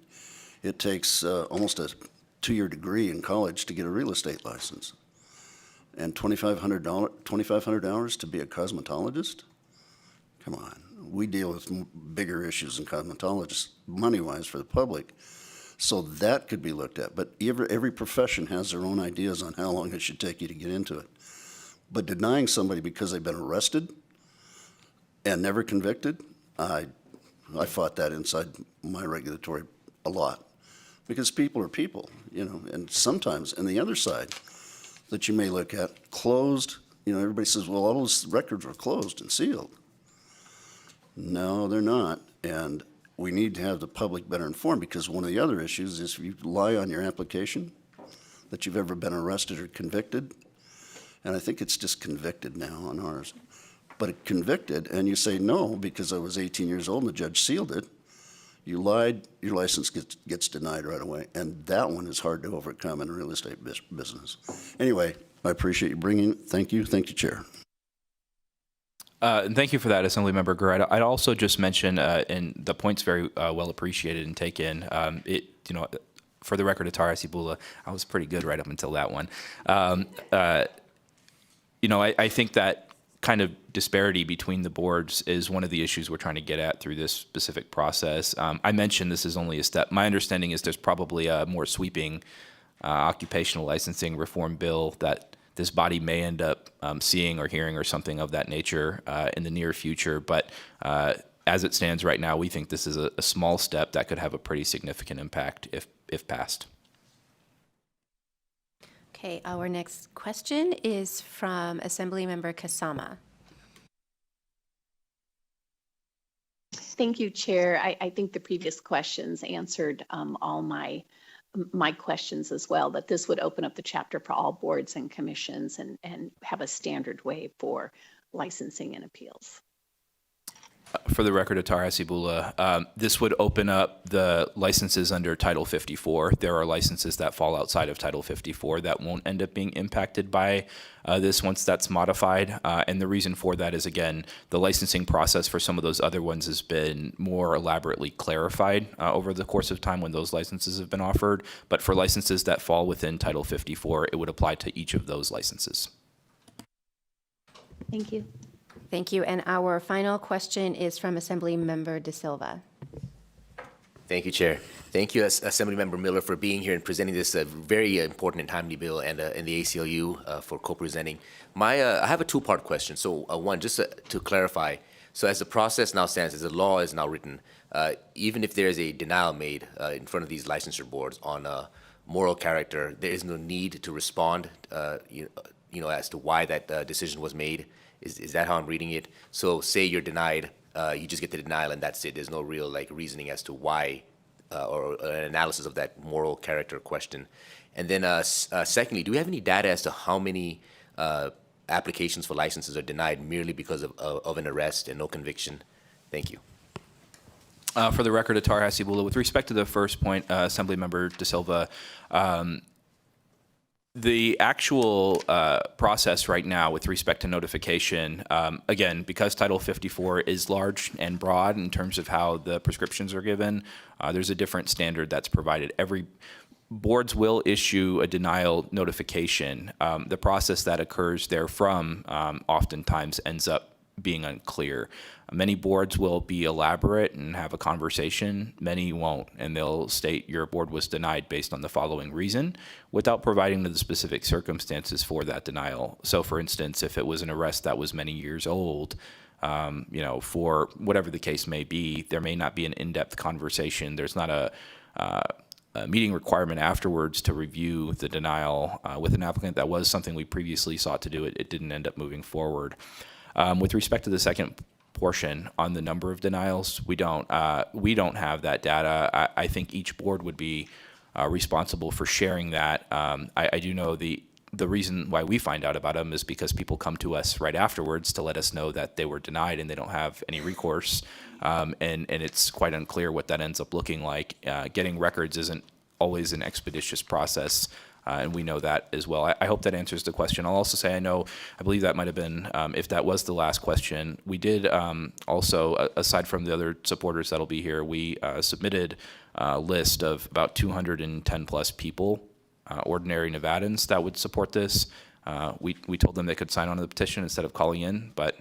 it takes almost a two-year degree in college to get a real estate license. And $2,500 hours to be a cosmetologist? Come on. We deal with bigger issues than cosmetologists, money-wise for the public. So that could be looked at. But every profession has their own ideas on how long it should take you to get into it. But denying somebody because they've been arrested and never convicted, I fought that inside my regulatory a lot. Because people are people, you know, and sometimes, and the other side that you may look at, closed, you know, everybody says, well, all those records were closed and sealed. No, they're not. And we need to have the public better informed, because one of the other issues is if you lie on your application that you've ever been arrested or convicted, and I think it's just convicted now on ours, but convicted, and you say no because I was 18 years old and the judge sealed it, you lied, your license gets denied right away, and that one is hard to overcome in a real estate business. Anyway, I appreciate you bringing it. Thank you, Chair. And thank you for that, Assemblymember Gurr. I'd also just mention, and the point's very well appreciated and taken. For the record, Atara Sibula, I was pretty good right up until that one. I think that kind of disparity between the boards is one of the issues we're trying to get at through this specific process. I mentioned this is only a step. My understanding is there's probably a more sweeping occupational licensing reform bill that this body may end up seeing or hearing or something of that nature in the near future. But as it stands right now, we think this is a small step that could have a pretty significant impact if passed. Okay, our next question is from Assemblymember Kasama. Thank you, Chair. I think the previous questions answered all my questions as well, that this would open up the chapter for all boards and commissions and have a standard way for licensing and appeals. For the record, Atara Sibula, this would open up the licenses under Title 54. There are licenses that fall outside of Title 54 that won't end up being impacted by this once that's modified. And the reason for that is, again, the licensing process for some of those other ones has been more elaborately clarified over the course of time when those licenses have been offered. But for licenses that fall within Title 54, it would apply to each of those licenses. Thank you. Thank you. And our final question is from Assemblymember De Silva. Thank you, Chair. Thank you, Assemblymember Miller, for being here and presenting this very important and timely bill, and the ACLU for co-presenting. I have a two-part question. So one, just to clarify, so as the process now stands, as the law is now written, even if there is a denial made in front of these licensure boards on moral character, there is no need to respond, as to why that decision was made. Is that how I'm reading it? So say you're denied, you just get the denial and that's it. There's no real reasoning as to why or an analysis of that moral character question. And then secondly, do we have any data as to how many applications for licenses are denied merely because of an arrest and no conviction? Thank you. For the record, Atara Hasibula, with respect to the first point, Assemblymember De Silva, the actual process right now with respect to notification, again, because Title 54 is large and broad in terms of how the prescriptions are given, there's a different standard that's provided. Every boards will issue a denial notification. The process that occurs therefrom oftentimes ends up being unclear. Many boards will be elaborate and have a conversation. Many won't, and they'll state your board was denied based on the following reason without providing the specific circumstances for that denial. So for instance, if it was an arrest that was many years old, for whatever the case may be, there may not be an in-depth conversation. There's not a meeting requirement afterwards to review the denial with an applicant. That was something we previously sought to do. It didn't end up moving forward. With respect to the second portion on the number of denials, we don't have that data. I think each board would be responsible for sharing that. I do know the reason why we find out about them is because people come to us right afterwards to let us know that they were denied and they don't have any recourse, and it's quite unclear what that ends up looking like. Getting records isn't always an expeditious process. And we know that as well. I hope that answers the question. I'll also say I believe that might have been, if that was the last question, we did also, aside from the other supporters that'll be here, we submitted a list of about 210 plus people ordinary Nevadans that would support this. We told them they could sign on to the petition instead of calling in, but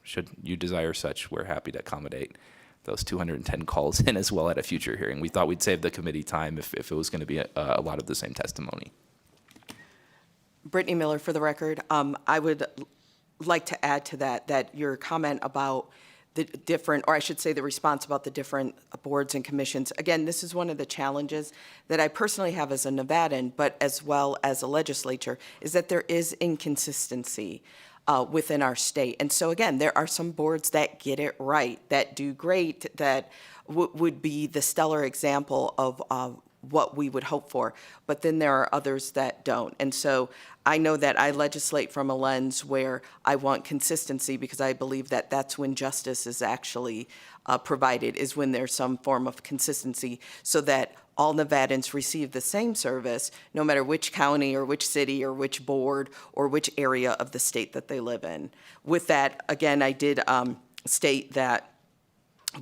should you desire such, we're happy to accommodate those 210 calls in as well at a future hearing. We thought we'd save the committee time if it was going to be a lot of the same testimony. Brittany Miller, for the record. I would like to add to that your comment about the different, or I should say the response about the different boards and commissions. Again, this is one of the challenges that I personally have as a Nevadan, but as well as a legislature, is that there is inconsistency within our state. And so again, there are some boards that get it right, that do great, that would be the stellar example of what we would hope for. But then there are others that don't. And so I know that I legislate from a lens where I want consistency, because I believe that that's when justice is actually provided, is when there's some form of consistency, so that all Nevadans receive the same service, no matter which county or which city or which board or which area of the state that they live in. With that, again, I did state that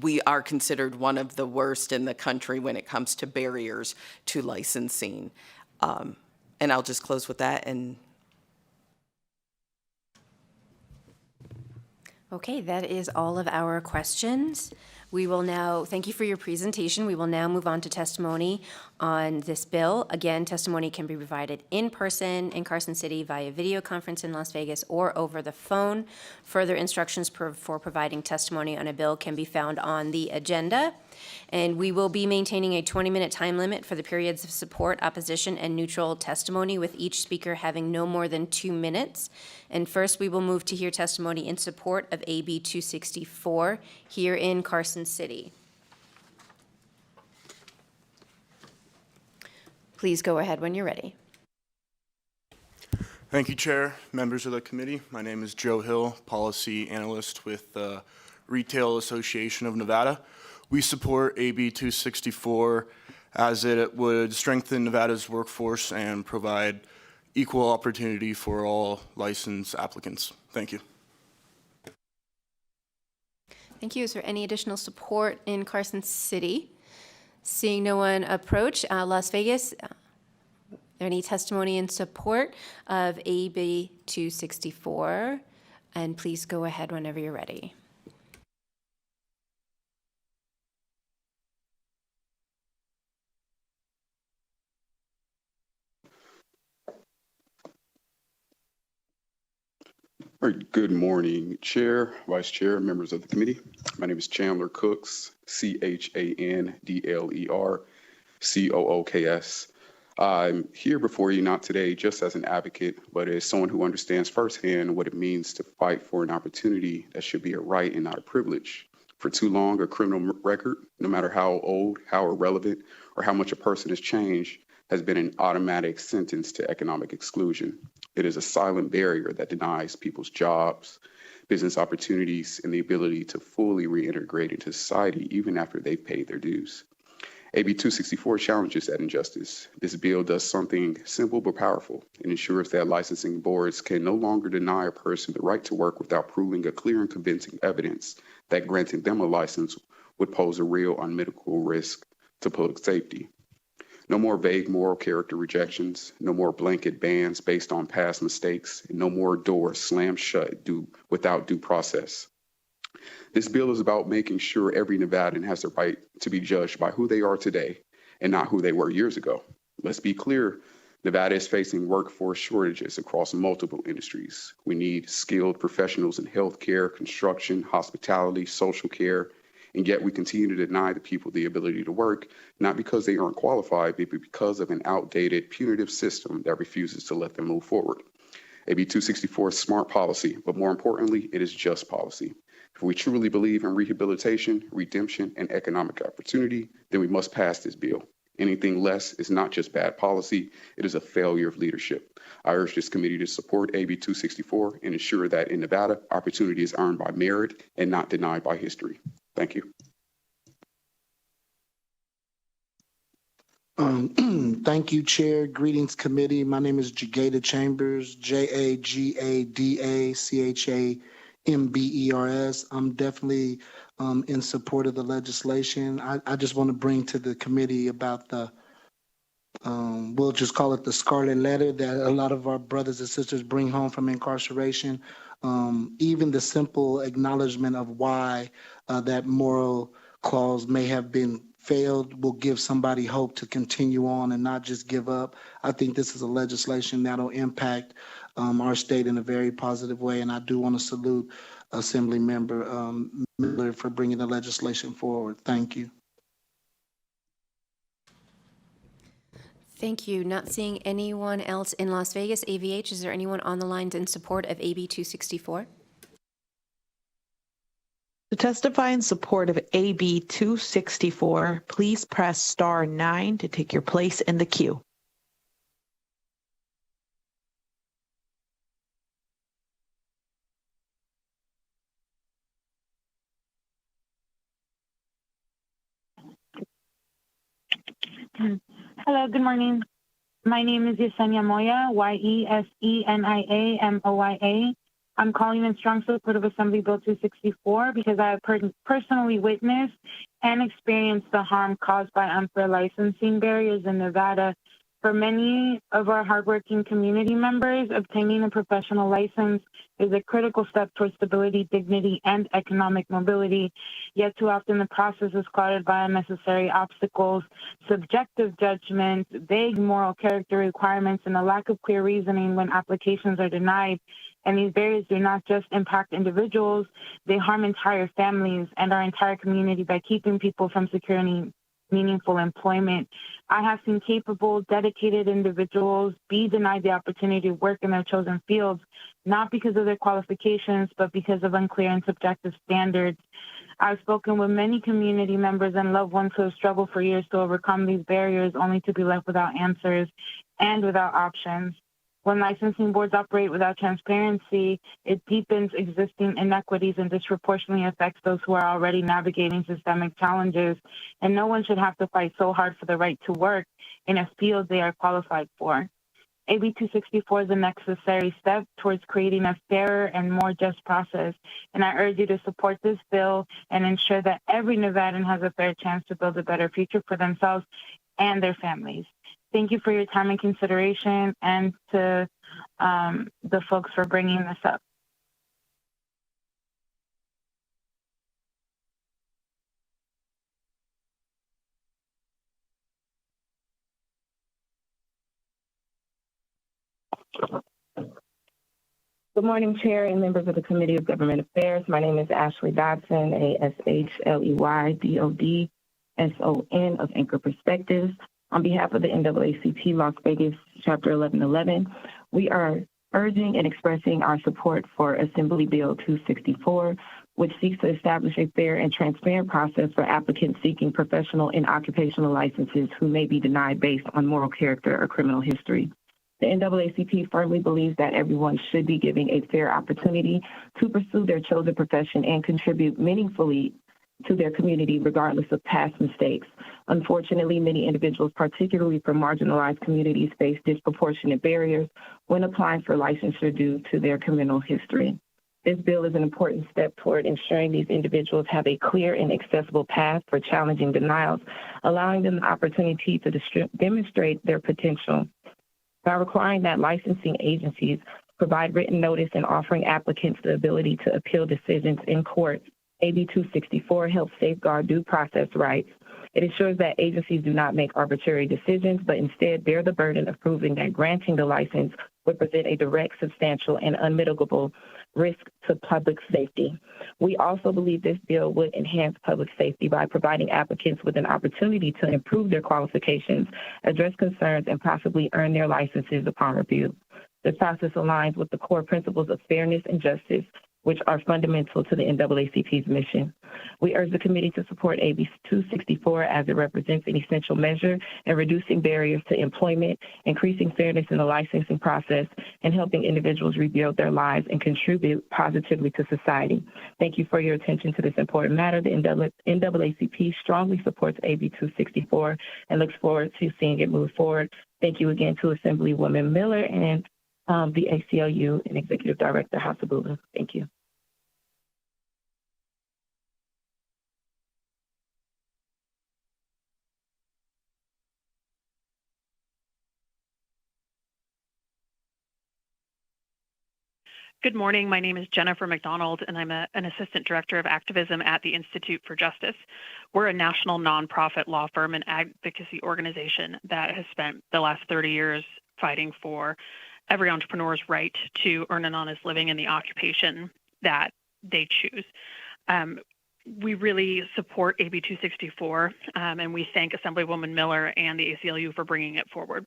we are considered one of the worst in the country when it comes to barriers to licensing. And I'll just close with that. And Okay, that is all of our questions. We will now, thank you for your presentation. We will now move on to testimony on this bill. Again, testimony can be provided in person in Carson City via video conference in Las Vegas or over the phone. Further instructions for providing testimony on a bill can be found on the agenda. And we will be maintaining a 20-minute time limit for the periods of support, opposition, and neutral testimony, with each speaker having no more than 2 minutes. And first, we will move to hear testimony in support of AB 264 here in Carson City. Please go ahead when you're ready. Thank you, Chair, members of the committee. My name is Joe Hill, Policy Analyst with the Retail Association of Nevada. We support AB 264 as it would strengthen Nevada's workforce and provide equal opportunity for all licensed applicants. Thank you. Thank you. Is there any additional support in Carson City? Seeing no one approach, Las Vegas, any testimony in support of AB 264? And please go ahead whenever you're ready. All right, good morning, Chair, Vice Chair, members of the committee. My name is Chandler Cooks, ChandlerCooks. I'm here before you not today just as an advocate, but as someone who understands firsthand what it means to fight for an opportunity that should be a right and not a privilege. For too long, a criminal record, no matter how old, how irrelevant, or how much a person has changed, has been an automatic sentence to economic exclusion. It is a silent barrier that denies people's jobs, business opportunities, and the ability to fully reintegrate into society even after they've paid their dues. AB 264 challenges that injustice. This bill does something simple but powerful. It ensures that licensing boards can no longer deny a person the right to work without proving a clear and convincing evidence that granting them a license would pose a real unmitigated risk to public safety. No more vague moral character rejections, no more blanket bans based on past mistakes, and no more doors slammed shut without due process. This bill is about making sure every Nevadan has the right to be judged by who they are today and not who they were years ago. Let's be clear, Nevada is facing workforce shortages across multiple industries. We need skilled professionals in healthcare, construction, hospitality, social care, and yet we continue to deny the people the ability to work, not because they aren't qualified, but because of an outdated, punitive system that refuses to let them move forward. AB 264 is smart policy, but more importantly, it is just policy. If we truly believe in rehabilitation, redemption, and economic opportunity, then we must pass this bill. Anything less is not just bad policy, it is a failure of leadership. I urge this committee to support AB 264 and ensure that in Nevada, opportunity is earned by merit and not denied by history. Thank you. Thank you, Chair. Greetings, committee. My name is Jagada Chambers, JAGADACHAMBERS. I'm definitely in support of the legislation. I just want to bring to the committee about the We'll just call it the scarlet letter that a lot of our brothers and sisters bring home from incarceration. Even the simple acknowledgement of why that moral clause may have been failed will give somebody hope to continue on and not just give up. I think this is a legislation that'll impact our state in a very positive way, and I do want to salute Assembly Member Miller for bringing the legislation forward. Thank you. Thank you. Not seeing anyone else in Las Vegas. AVH, is there anyone on the lines in support of AB 264? To testify in support of AB 264, please press star 9 to take your place in the queue. Hello, good morning. My name is Yesenia Moya, Yesenia Moya. I'm calling in strong support of Assembly Bill 264 because I have personally witnessed and experienced the harm caused by unfair licensing barriers in Nevada. For many of our hardworking community members, obtaining a professional license is a critical step towards stability, dignity, and economic mobility. Yet too often the process is clouded by unnecessary obstacles, subjective judgment, vague moral character requirements, and a lack of clear reasoning when applications are denied. And these barriers do not just impact individuals, they harm entire families and our entire community by keeping people from securing meaningful employment. I have seen capable, dedicated individuals be denied the opportunity to work in their chosen fields, not because of their qualifications, but because of unclear and subjective standards. I've spoken with many community members and loved ones who have struggled for years to overcome these barriers, only to be left without answers and without options. When licensing boards operate without transparency, it deepens existing inequities and disproportionately affects those who are already navigating systemic challenges. And no one should have to fight so hard for the right to work in a field they are qualified for. AB 264 is a necessary step towards creating a fairer and more just process. And I urge you to support this bill and ensure that every Nevadan has a fair chance to build a better future for themselves and their families. Thank you for your time and consideration, and to the folks for bringing this up. Good morning, Chair and members of the Committee of Government Affairs. My name is Ashley Dodson, ASHLEY of Anchor Perspectives. On behalf of the NAACP Las Vegas Chapter 1111, we are urging and expressing our support for Assembly Bill 264, which seeks to establish a fair and transparent process for applicants seeking professional and occupational licenses who may be denied based on moral character or criminal history. The NAACP firmly believes that everyone should be given a fair opportunity to pursue their chosen profession and contribute meaningfully to their community, regardless of past mistakes. Unfortunately, many individuals, particularly from marginalized communities, face disproportionate barriers when applying for licensure due to their criminal history. This bill is an important step toward ensuring these individuals have a clear and accessible path for challenging denials, allowing them the opportunity to demonstrate their potential. By requiring that licensing agencies provide written notice and offering applicants the ability to appeal decisions in court, AB 264 helps safeguard due process rights. It ensures that agencies do not make arbitrary decisions, but instead bear the burden of proving that granting the license would present a direct, substantial, and unmitigable risk to public safety. We also believe this bill would enhance public safety by providing applicants with an opportunity to improve their qualifications, address concerns, and possibly earn their licenses upon review. This process aligns with the core principles of fairness and justice, which are fundamental to the NAACP's mission. We urge the committee to support AB 264 as it represents an essential measure in reducing barriers to employment, increasing fairness in the licensing process, and helping individuals rebuild their lives and contribute positively to society. Thank you for your attention to this important matter. The NAACP strongly supports AB 264 and looks forward to seeing it move forward. Thank you again to Assemblywoman Miller and the ACLU and Executive Director Hasabula. Thank you. Good morning. My name is Jennifer McDonald, and I'm an Assistant Director of Activism at the Institute for Justice. We're a national nonprofit law firm and advocacy organization that has spent the last 30 years fighting for every entrepreneur's right to earn an honest living in the occupation that they choose. We really support AB 264, and we thank Assemblywoman Miller and the ACLU for bringing it forward.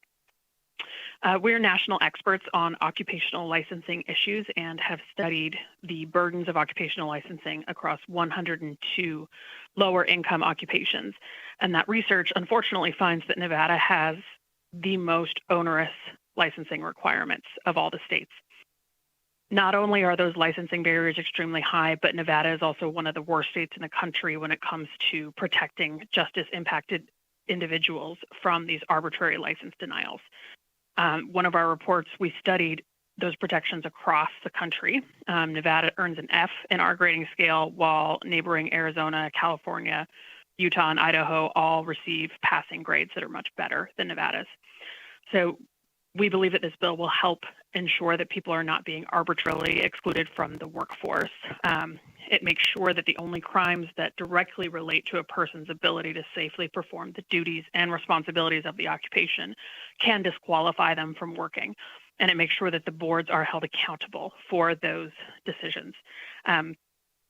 We're national experts on occupational licensing issues and have studied the burdens of occupational licensing across 102 lower income occupations. And that research unfortunately finds that Nevada has the most onerous licensing requirements of all the states. Not only are those licensing barriers extremely high, but Nevada is also one of the worst states in the country when it comes to protecting justice impacted individuals from these arbitrary license denials. One of our reports, we studied those protections across the country. Nevada earns an F in our grading scale, while neighboring Arizona, California, Utah, and Idaho all receive passing grades that are much better than Nevada's. So we believe that this bill will help ensure that people are not being arbitrarily excluded from the workforce. It makes sure that the only crimes that directly relate to a person's ability to safely perform the duties and responsibilities of the occupation can disqualify them from working. And it makes sure that the boards are held accountable for those decisions.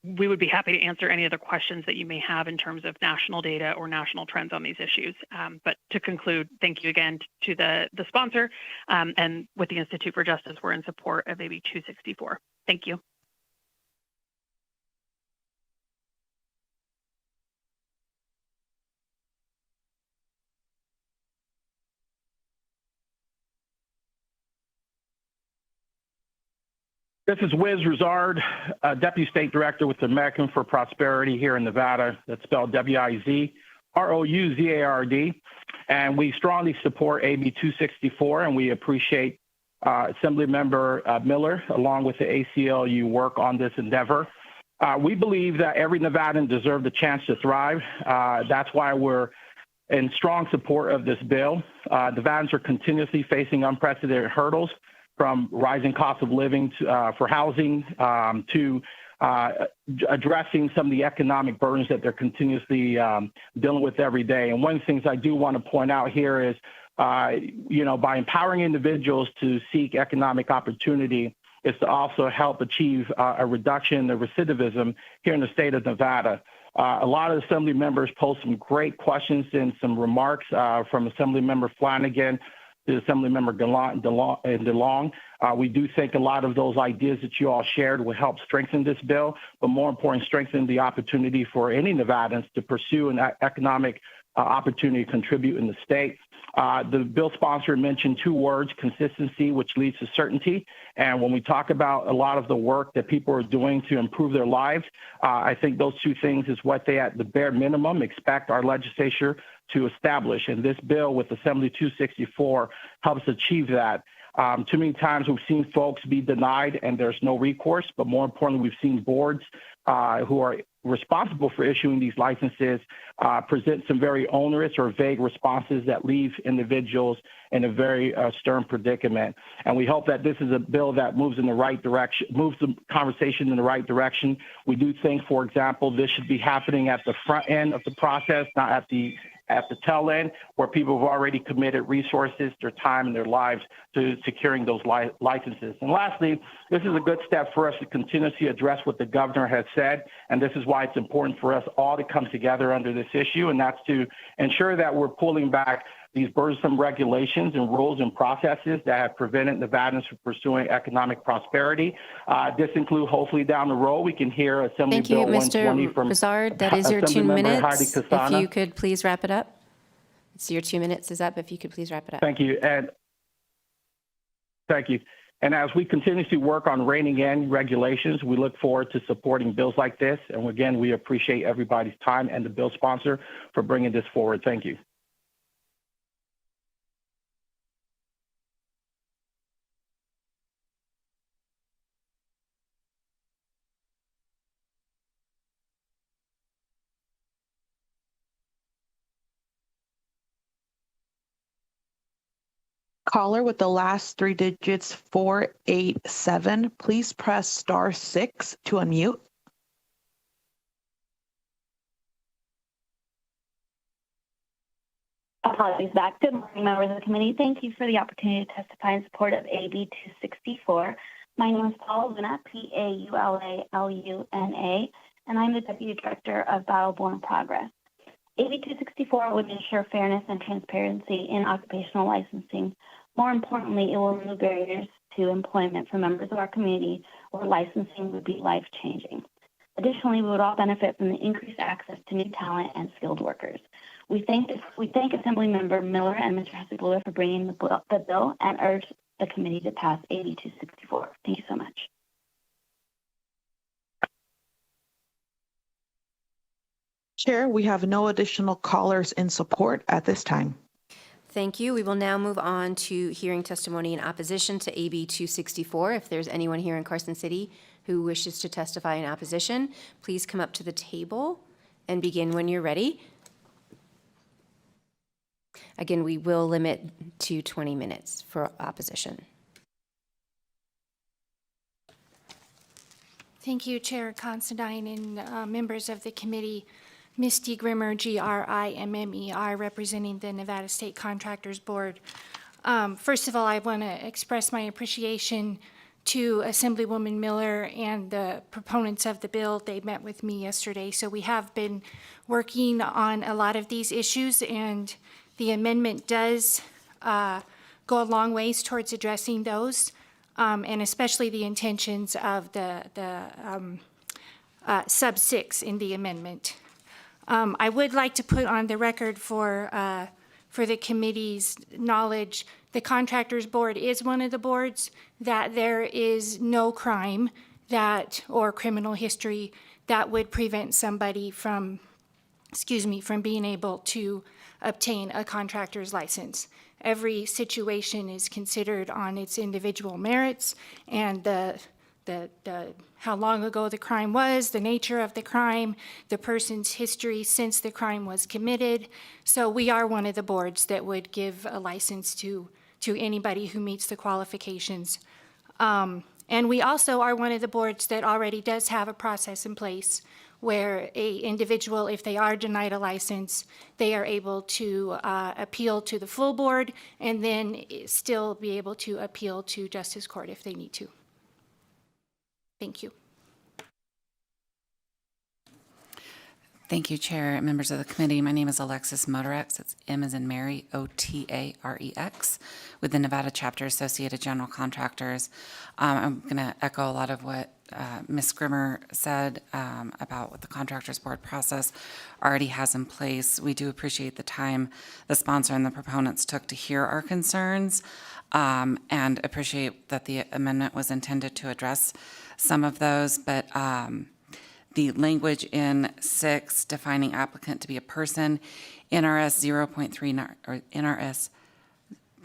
We would be happy to answer any other questions that you may have in terms of national data or national trends on these issues. But to conclude, thank you again to the sponsor, and with the Institute for Justice, we're in support of AB 264. Thank you. This is Wiz Rizard, Deputy State Director with the American for Prosperity here in Nevada. That's spelled WIZROUZARD. And we strongly support AB 264, and we appreciate Assemblymember Miller, along with the ACLU, work on this endeavor. We believe that every Nevadan deserves a chance to thrive. That's why we're in strong support of this bill. Nevadans are continuously facing unprecedented hurdles, from rising cost of living for housing to addressing some of the economic burdens that they're continuously dealing with every day. And one of the things I do want to point out here is, by empowering individuals to seek economic opportunity, is to also help achieve a reduction in the recidivism here in the state of Nevada. A lot of Assembly members posed some great questions and some remarks from Assemblymember Flanagan to Assemblymember DeLong. We do think a lot of those ideas that you all shared will help strengthen this bill, but more important, strengthen the opportunity for any Nevadans to pursue an economic opportunity to contribute in the state. The bill sponsor mentioned two words: consistency, which leads to certainty. And when we talk about a lot of the work that people are doing to improve their lives, I think those two things is what they, at the bare minimum, expect our legislature to establish. And this bill with Assembly 264 helps achieve that. Too many times we've seen folks be denied and there's no recourse, but more importantly, we've seen boards who are responsible for issuing these licenses present some very onerous or vague responses that leave individuals in a very stern predicament. And we hope that this is a bill that moves in the right direction, moves the conversation in the right direction. We do think, for example, this should be happening at the front end of the process, not at the tail end, where people have already committed resources, their time, and their lives to securing those licenses. And lastly, this is a good step for us to continuously address what the governor has said, and this is why it's important for us all to come together under this issue, and that's to ensure that we're pulling back these burdensome regulations and rules and processes that have prevented Nevadans from pursuing economic prosperity. This includes, hopefully down the road, we can hear Assembly Thank you, Bill 120 Mr. from Rizard. That is your 2 Assemblymember Heidi minutes. If Kasana. you could please wrap it up. It's your 2 minutes is up. If you could please wrap it up. Thank you. And thank you. And as we continuously work on reining in regulations, we look forward to supporting bills like this. And again, we appreciate everybody's time and the bill sponsor for bringing this forward. Thank you. Caller with the last three digits 487, please press *6 to unmute. Apologies back. Good morning, members of the committee. Thank you for the opportunity to testify in support of AB 264. My name is Paula Luna, Paula, and I'm the Deputy Director of Battle-Born Progress. AB 264 would ensure fairness and transparency in occupational licensing. More importantly, it will remove barriers to employment for members of our community where licensing would be life-changing. Additionally, we would all benefit from the increased access to new talent and skilled workers. We thank Assemblymember Miller and Mr. Hasibullah for bringing the bill and urge the committee to pass AB 264. Thank you so much. Chair, we have no additional callers in support at this time. Thank you. We will now move on to hearing testimony in opposition to AB 264. If there's anyone here in Carson City who wishes to testify in opposition, please come up to the table and begin when you're ready. Again, we will limit to 20 minutes for opposition. Thank you, Chair Considine and members of the committee. Misty Grimmer, Grimmer, representing the Nevada State Contractors Board. First of all, I want to express my appreciation to Assemblywoman Miller and the proponents of the bill. They met with me yesterday, so we have been working on a lot of these issues, and the amendment does go a long ways towards addressing those, and especially the intentions of the sub 6 in the amendment. I would like to put on the record for the committee's knowledge, the Contractors Board is one of the boards that there is no crime or criminal history that would prevent somebody from being able to obtain a contractor's license. Every situation is considered on its individual merits and how long ago the crime was, the nature of the crime, the person's history since the crime was committed. So we are one of the boards that would give a license to anybody who meets the qualifications. And we also are one of the boards that already does have a process in place where a individual, if they are denied a license, they are able to appeal to the full board and then still be able to appeal to Justice Court if they need to. Thank you. Thank you, Chair and members of the committee. My name is Alexis Motorex. It's M as in Mary, Otarex, with the Nevada Chapter Associated General Contractors. I'm going to echo a lot of what Ms. Grimmer said about what the Contractors Board process already has in place. We do appreciate the time the sponsor and the proponents took to hear our concerns, and appreciate that the amendment was intended to address some of those, but the language in 6 defining applicant to be a person, NRS 0.39 or NRS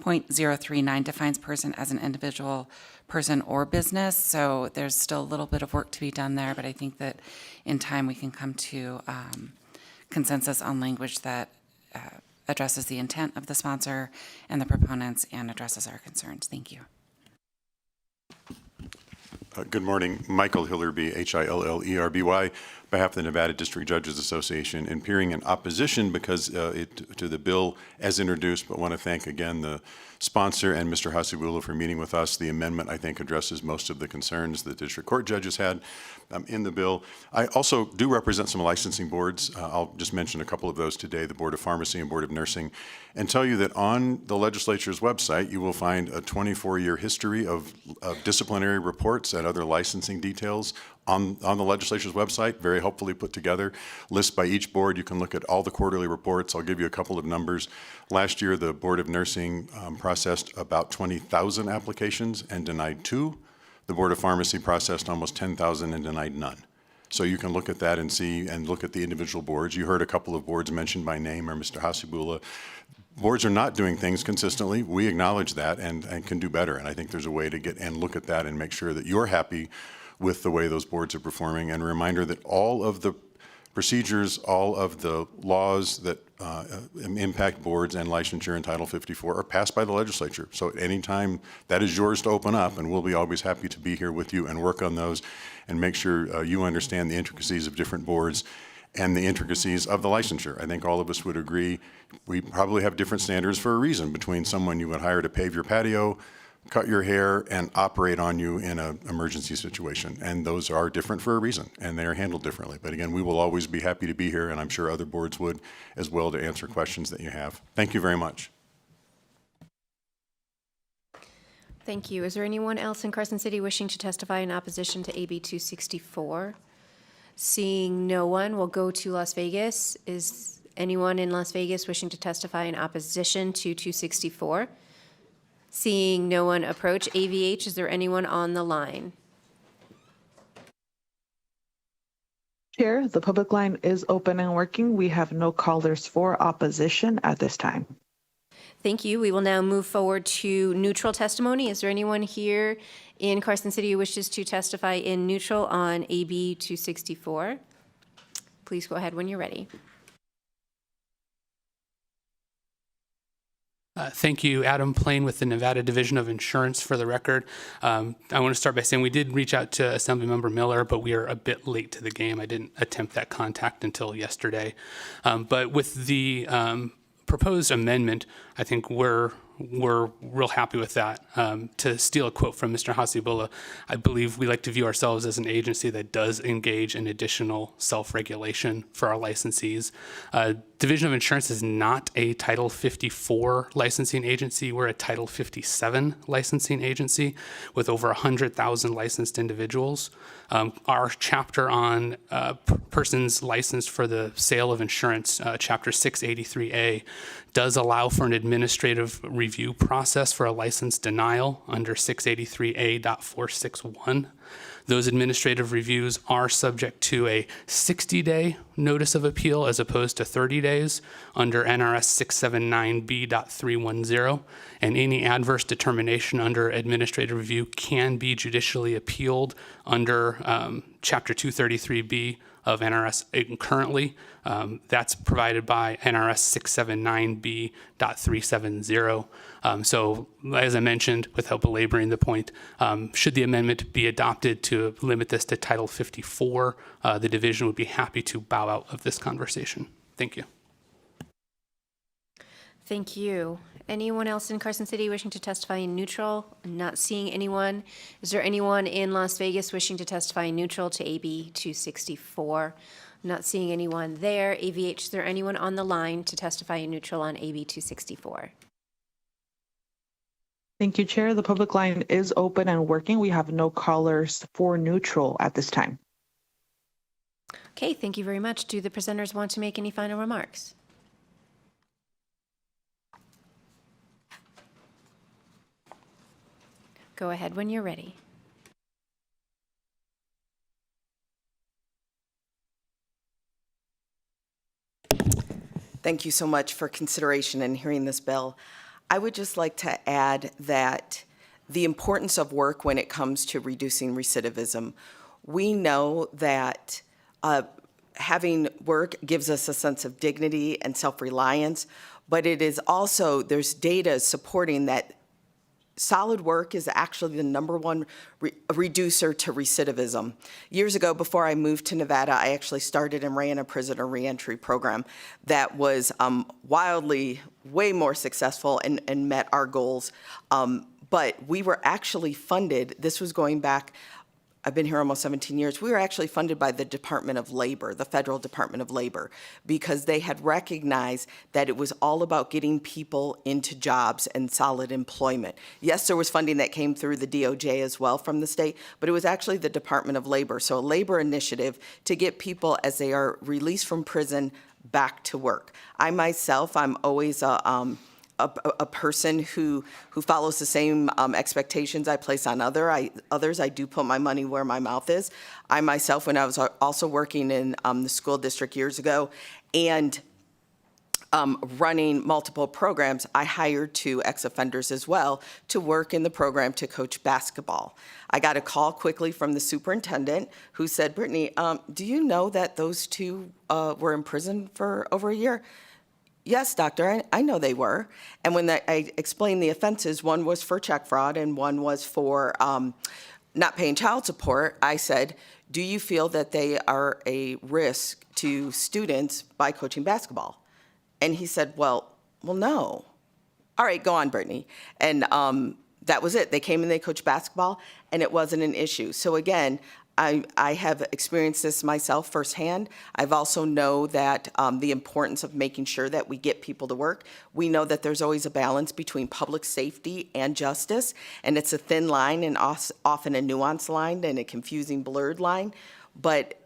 0.039 defines person as an individual person or business. So there's still a little bit of work to be done there, but I think that in time we can come to consensus on language that addresses the intent of the sponsor and the proponents and addresses our concerns. Thank you. Good morning. Michael Hillerby, Hillerby, on behalf of the Nevada District Judges Association, appearing in opposition because to the bill as introduced, but want to thank again the sponsor and Mr. Hasibullah for meeting with us. The amendment, I think, addresses most of the concerns the district court judges had in the bill. I also do represent some licensing boards. I'll just mention a couple of those today, the Board of Pharmacy and Board of Nursing, and tell you that on the legislature's website, you will find a 24-year history of disciplinary reports and other licensing details on the legislature's website, very helpfully put together. Lists by each board. You can look at all the quarterly reports. I'll give you a couple of numbers. Last year, the Board of Nursing processed about 20,000 applications and denied 2. The Board of Pharmacy processed almost 10,000 and denied none. So you can look at that and see and look at the individual boards. You heard a couple of boards mentioned by name, or Mr. Hasibullah. Boards are not doing things consistently. We acknowledge that and can do better. And I think there's a way to get and look at that and make sure that you're happy with the way those boards are performing. And a reminder that all of the procedures, all of the laws that impact boards and licensure in Title 54 are passed by the legislature. So at any time, that is yours to open up, and we'll be always happy to be here with you and work on those and make sure you understand the intricacies of different boards and the intricacies of the licensure. I think all of us would agree we probably have different standards for a reason between someone you would hire to pave your patio, cut your hair, and operate on you in an emergency situation. And those are different for a reason, and they are handled differently. But again, we will always be happy to be here, and I'm sure other boards would as well, to answer questions that you have. Thank you very much. Thank you. Is there anyone else in Carson City wishing to testify in opposition to AB 264? Seeing no one, we'll go to Las Vegas. Is anyone in Las Vegas wishing to testify in opposition to 264? Seeing no one approach, AVH, is there anyone on the line? Chair, the public line is open and working. We have no callers for opposition at this time. Thank you. We will now move forward to neutral testimony. Is there anyone here in Carson City who wishes to testify in neutral on AB 264? Please go ahead when you're ready. Thank you, Adam Plain with the Nevada Division of Insurance. For the record, I want to start by saying we did reach out to Assemblymember Miller, but we are a bit late to the game. I didn't attempt that contact until yesterday. But with the proposed amendment, I think we're real happy with that. To steal a quote from Mr. Hasibullah, I believe we like to view ourselves as an agency that does engage in additional self-regulation for our licensees. Division of Insurance is not a Title 54 licensing agency. We're a Title 57 licensing agency with over 100,000 licensed individuals. Our chapter on persons licensed for the sale of insurance, Chapter 683A, does allow for an administrative review process for a license denial under 683A.461. Those administrative reviews are subject to a 60-day notice of appeal as opposed to 30 days under NRS 679B.310, and any adverse determination under administrative review can be judicially appealed under Chapter 233B of NRS currently. That's provided by NRS 679B.370. So as I mentioned, without belaboring the point, should the amendment be adopted to limit this to Title 54, the division would be happy to bow out of this conversation. Thank you. Thank you. Anyone else in Carson City wishing to testify in neutral? Not seeing anyone. Is there anyone in Las Vegas wishing to testify in neutral to AB 264? Not seeing anyone there. AVH, is there anyone on the line to testify in neutral on AB 264? Thank you, Chair. The public line is open and working. We have no callers for neutral at this time. Okay, thank you very much. Do the presenters want to make any final remarks? Go ahead when you're ready. Thank you so much for consideration and hearing this bill. I would just like to add that the importance of work when it comes to reducing recidivism. We know that having work gives us a sense of dignity and self-reliance, but it is also, there's data supporting that solid work is actually the #1 reducer to recidivism. Years ago, before I moved to Nevada, I actually started and ran a prisoner reentry program that was wildly, way more successful and met our goals. But we were actually funded, this was going back, I've been here almost 17 years, we were actually funded by the Department of Labor, the Federal Department of Labor, because they had recognized that it was all about getting people into jobs and solid employment. Yes, there was funding that came through the DOJ as well from the state, but it was actually the Department of Labor, so a labor initiative to get people as they are released from prison back to work. I myself, I'm always a person who follows the same expectations I place on others. I do put my money where my mouth is. I myself, when I was also working in the school district years ago and running multiple programs, I hired 2 ex-offenders as well to work in the program to coach basketball. I got a call quickly from the superintendent who said, Brittany, do you know that those 2 were in prison for over a year? Yes, doctor, I know they were. And when I explained the offenses, one was for check fraud and one was for not paying child support, I said, do you feel that they are a risk to students by coaching basketball? And he said, well, no. All right, go on, Brittany. And that was it. They came and they coached basketball, and it wasn't an issue. So again, I have experienced this myself firsthand. I've also know that the importance of making sure that we get people to work. We know that there's always a balance between public safety and justice, and it's a thin line and often a nuanced line and a confusing, blurred line. But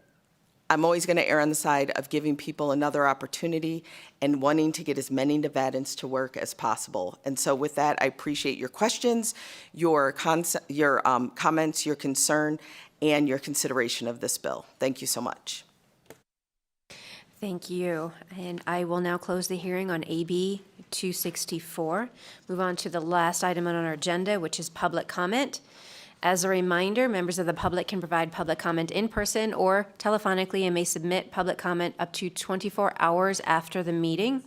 I'm always going to err on the side of giving people another opportunity and wanting to get as many Nevadans to work as possible. And so with that, I appreciate your questions, your comments, your concern, and your consideration of this bill. Thank you so much. Thank you. And I will now close the hearing on AB 264. Move on to the last item on our agenda, which is public comment. As a reminder, members of the public can provide public comment in person or telephonically and may submit public comment up to 24 hours after the meeting.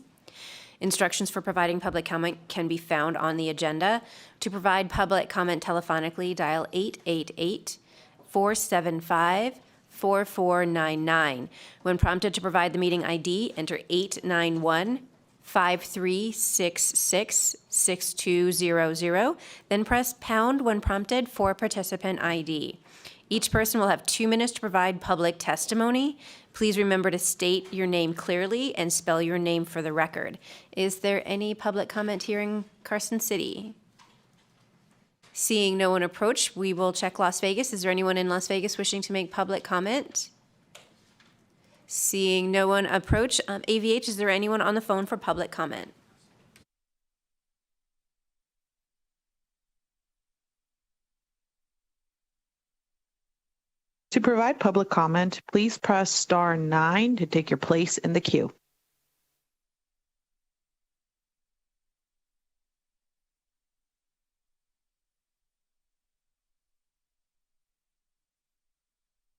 Instructions for providing public comment can be found on the agenda. To provide public comment telephonically, dial 888-475-4499. When prompted to provide the meeting ID, enter 891-5366-6200, then press pound when prompted for participant ID. Each person will have 2 minutes to provide public testimony. Please remember to state your name clearly and spell your name for the record. Is there any public comment here in Carson City? Seeing no one approach, we will check Las Vegas. Is there anyone in Las Vegas wishing to make public comment? Seeing no one approach, AVH, is there anyone on the phone for public comment? To provide public comment, please press star 9 to take your place in the queue.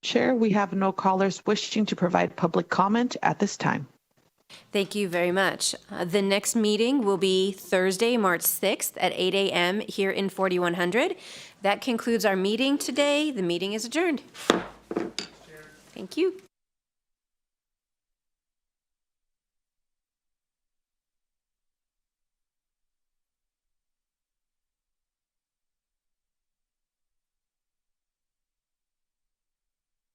Chair, we have no callers wishing to provide public comment at this time. Thank you very much. The next meeting will be Thursday, March 6th at 8 a.m. here in 4100. That concludes our meeting today. The meeting is adjourned. Thank you.